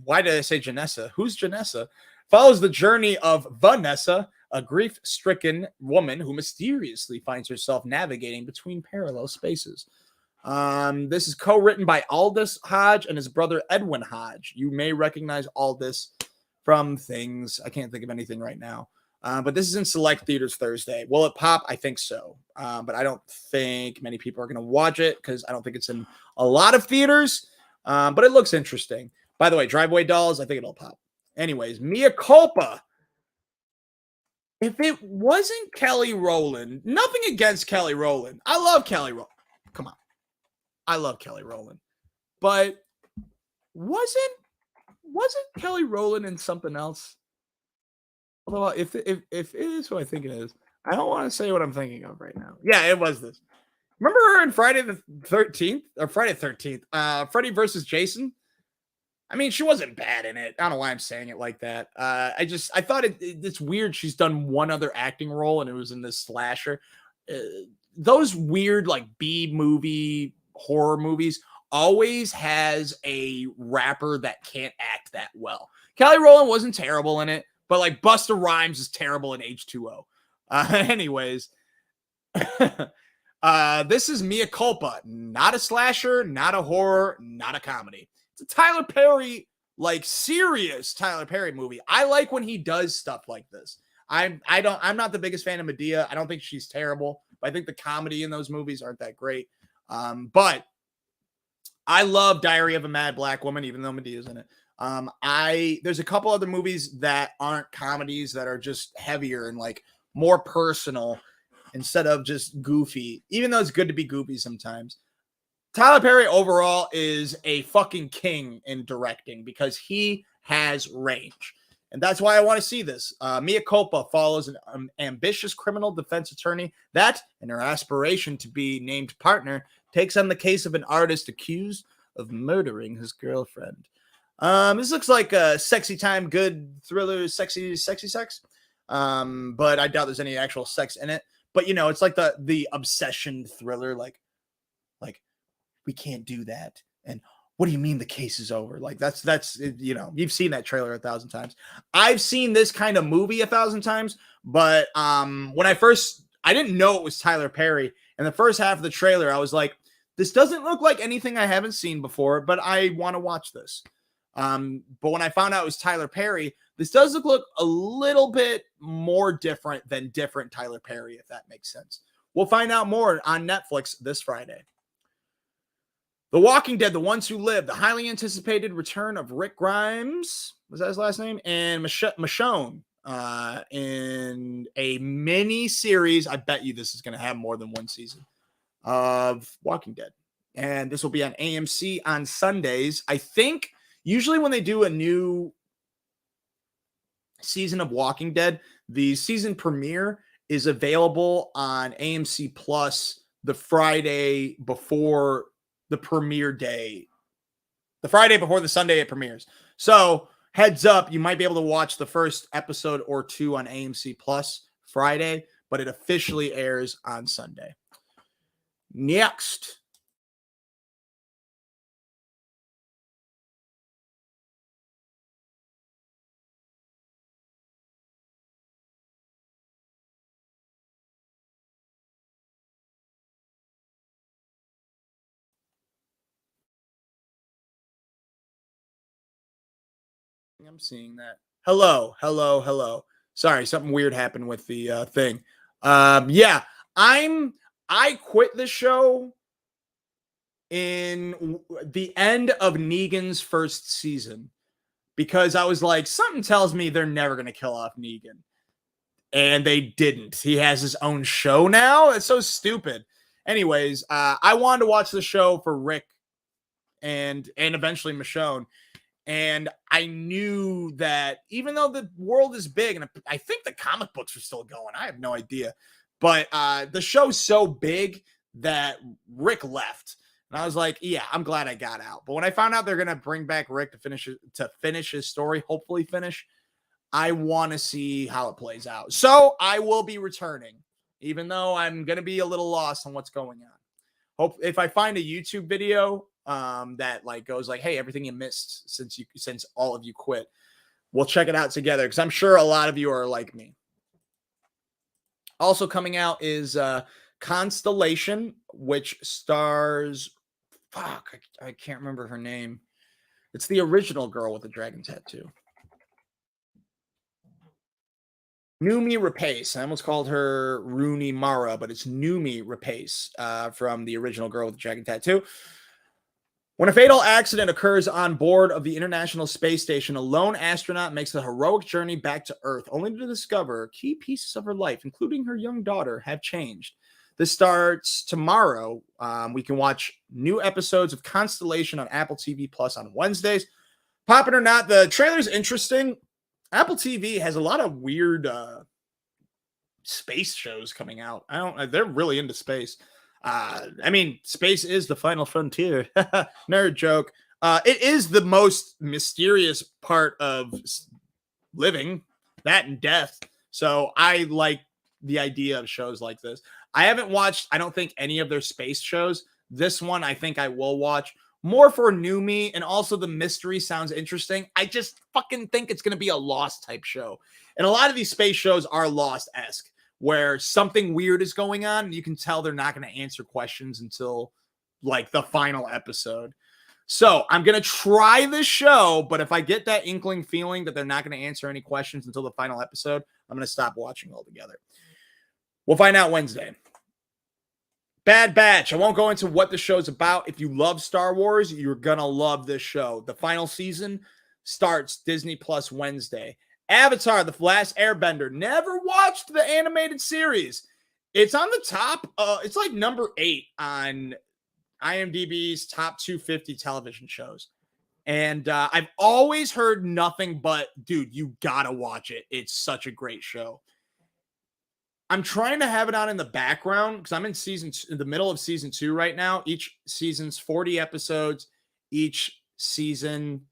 Why did I say Janessa? Who's Janessa? Follows the journey of Vanessa, a grief-stricken woman who mysteriously finds herself navigating between parallel spaces. This is co-written by Aldous Hodge and his brother Edwin Hodge. You may recognize Aldous from things. I can't think of anything right now. But this is in select theaters Thursday. Will it pop? I think so. But I don't think many people are going to watch it because I don't think it's in a lot of theaters. But it looks interesting. By the way, Driveway Dolls, I think it'll pop. Anyways, Mea Culpa. If it wasn't Kelly Rowland, nothing against Kelly Rowland. I love Kelly Rowland. Come on. I love Kelly Rowland. But wasn't Kelly Rowland in something else? Although if it is who I think it is, I don't want to say what I'm thinking of right now. Yeah, it was this. Remember her in Friday the 13th or Friday 13th? Freddy versus Jason. I mean, she wasn't bad in it. I don't know why I'm saying it like that. I thought it's weird. She's done one other acting role, and it was in this slasher. Those weird like B movie horror movies always has a rapper that can't act that well. Kelly Rowland wasn't terrible in it, but like Busta Rhymes is terrible in H2O. Anyways, this is Mea Culpa, not a slasher, not a horror, not a comedy. It's a Tyler Perry, like serious Tyler Perry movie. I like when he does stuff like this. I'm not the biggest fan of Medea. I don't think she's terrible, but I think the comedy in those movies aren't that great. But I love Diary of a Mad Black Woman, even though Medea's in it. There's a couple other movies that aren't comedies that are just heavier and like more personal instead of just goofy, even though it's good to be goofy sometimes. Tyler Perry overall is a fucking king in directing because he has range. And that's why I want to see this. Mea Culpa follows an ambitious criminal defense attorney that, in her aspiration to be named partner, takes on the case of an artist accused of murdering his girlfriend. This looks like a sexy time, good thriller, sexy sex. But I doubt there's any actual sex in it. But, you know, it's like the obsession thriller, like we can't do that. And what do you mean the case is over? Like that's, you know, you've seen that trailer 1,000 times. I've seen this kind of movie 1,000 times, but when I didn't know it was Tyler Perry. And the first half of the trailer, I was like, this doesn't look like anything I haven't seen before, but I want to watch this. But when I found out it was Tyler Perry, this does look a little bit more different than different Tyler Perry, if that makes sense. We'll find out more on Netflix this Friday. The Walking Dead, The Ones Who Live, the highly anticipated return of Rick Grimes, was that his last name? And Michonne in a mini series. I bet you this is going to have more than one season of Walking Dead. And this will be on AMC on Sundays. I think usually when they do a new season of Walking Dead, the season premiere is available on AMC Plus the Friday before the premiere day, the Friday before the Sunday it premieres. So heads up, you might be able to watch the first episode or two on AMC Plus Friday, but it officially airs on Sunday. Next. I'm seeing that. Hello, hello, hello. Sorry, something weird happened with the thing. Yeah, I quit the show in the end of Negan's first season because I was like, something tells me they're never going to kill off Negan. And they didn't. He has his own show now. It's so stupid. Anyways, I wanted to watch the show for Rick and eventually Michonne. And I knew that even though the world is big, and I think the comic books are still going, I have no idea. But the show's so big that Rick left. And I was like, yeah, I'm glad I got out. But when I found out they're going to bring back Rick to finish his story, hopefully finish, I want to see how it plays out. So I will be returning, even though I'm going to be a little lost on what's going on. Hope if I find a YouTube video that like goes like, hey, everything you missed since all of you quit, we'll check it out together because I'm sure a lot of you are like me. Also coming out is Constellation, which stars I can't remember her name. It's the original girl with the dragon tattoo. Noomi Rapace. I almost called her Rooney Mara, but it's Noomi Rapace from the original girl with the dragon tattoo. When a fatal accident occurs on board of the International Space Station, a lone astronaut makes the heroic journey back to Earth, only to discover key pieces of her life, including her young daughter, have changed. This starts tomorrow. We can watch new episodes of Constellation on Apple TV Plus on Wednesdays. Poppin' or not, the trailer's interesting. Apple TV has a lot of weird space shows coming out. They're really into space. I mean, space is the final frontier. Nerd joke. It is the most mysterious part of living, that and death. So I like the idea of shows like this. I haven't watched, I don't think, any of their space shows. This one, I think I will watch. More for Noomi, and also the mystery sounds interesting. I just fucking think it's going to be a Lost type show. And a lot of these space shows are Lost-esque, where something weird is going on, and you can tell they're not going to answer questions until, like, the final episode. So I'm going to try this show, but if I get that inkling feeling that they're not going to answer any questions until the final episode, I'm going to stop watching altogether. We'll find out Wednesday. Bad Batch. I won't go into what the show's about. If you love Star Wars, you're going to love this show. The final season starts Disney Plus Wednesday. Avatar, The Last Airbender. Never watched the animated series. It's on the top. It's like number 8 on IMDb's top 250 television shows. And I've always heard nothing but, dude, you got to watch it. It's such a great show. I'm trying to have it on in the background because I'm in the middle of season 2 right now. Each season's 40 episodes. Each season's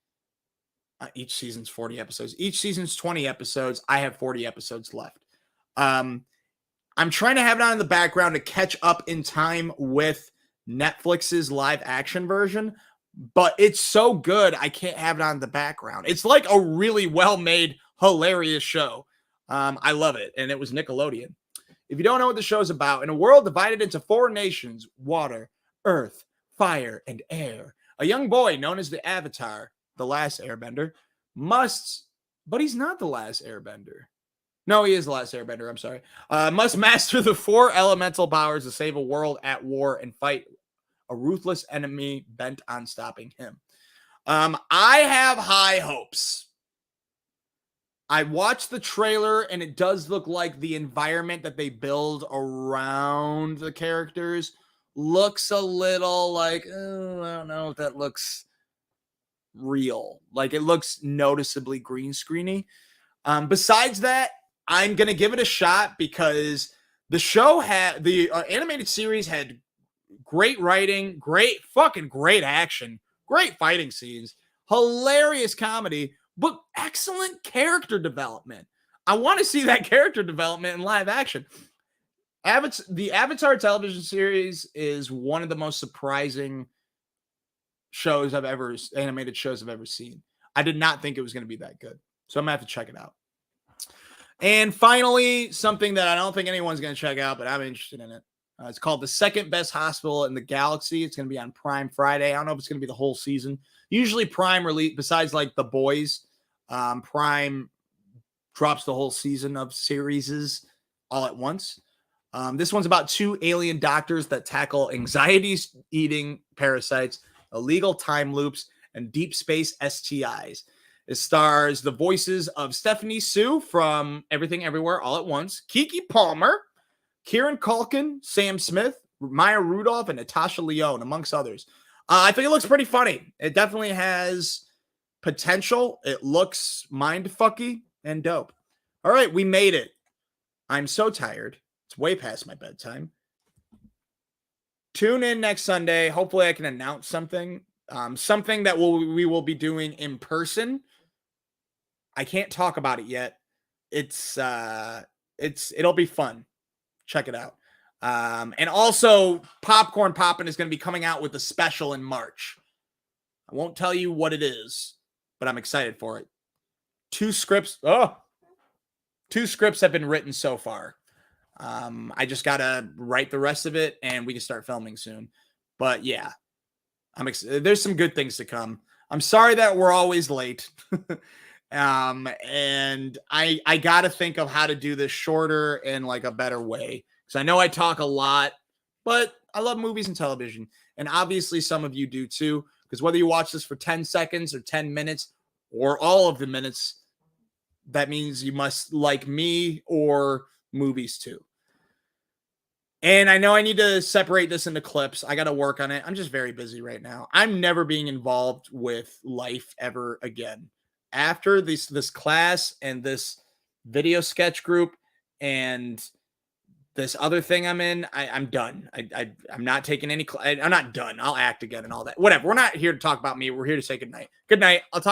40 episodes. Each season's 20 episodes. I have 40 episodes left. I'm trying to have it on in the background to catch up in time with Netflix's live action version, but it's so good I can't have it on in the background. It's like a really well-made, hilarious show. I love it, and it was Nickelodeon. If you don't know what the show's about, in a world divided into 4 nations, water, earth, fire, and air, a young boy known as the Avatar, the last airbender, but he's not the last airbender. No, he is the last airbender, I'm sorry. Must master the 4 elemental powers to save a world at war and fight a ruthless enemy bent on stopping him. I have high hopes. I watched the trailer, and it does look like the environment that they build around the characters looks a little like, oh, I don't know if that looks real. Like, it looks noticeably green screeny. Besides that, I'm going to give it a shot because the show had, the animated series had great writing, great action, great fighting scenes, hilarious comedy, but excellent character development. I want to see that character development in live action. The Avatar television series is one of the most surprising animated shows I've ever seen. I did not think it was going to be that good. So I'm going to have to check it out. And finally, something that I don't think anyone's going to check out, but I'm interested in it. It's called The Second Best Hospital in the Galaxy. It's going to be on Prime Friday. I don't know if it's going to be the whole season. Usually Prime release, besides like The Boys, Prime drops the whole season of series all at once. This one's about two alien doctors that tackle anxiety-eating parasites, illegal time loops, and deep space STIs. It stars the voices of Stephanie Sue from Everything Everywhere All at Once, Keke Palmer, Kieran Culkin, Sam Smith, Maya Rudolph, and Natasha Lyonne, amongst others. I think it looks pretty funny. It definitely has potential. It looks mind-fucky and dope. All right, we made it. I'm so tired. It's way past my bedtime. Tune in next Sunday. Hopefully I can announce something. Something that we will be doing in person. I can't talk about it yet. It'll be fun. Check it out. And also Poppin is going to be coming out with a special in March. I won't tell you what it is, but I'm excited for it. Two scripts have been written so far. I just got to write the rest of it and we can start filming soon. But yeah, there's some good things to come. I'm sorry that we're always late. And I got to think of how to do this shorter and like a better way. Because I know I talk a lot, but I love movies and television. And obviously some of you do too. Because whether you watch this for 10 seconds or 10 minutes or all of the minutes, that means you must like me or movies too. And I know I need to separate this into clips. I got to work on it. I'm just very busy right now. I'm never being involved with life ever again. After this class and this video sketch group and this other thing I'm in, I'm done. I'm not taking any. I'm not done. I'll act again and all that. Whatever. We're not here to talk about me. We're here to say good night. Good night. I'll talk.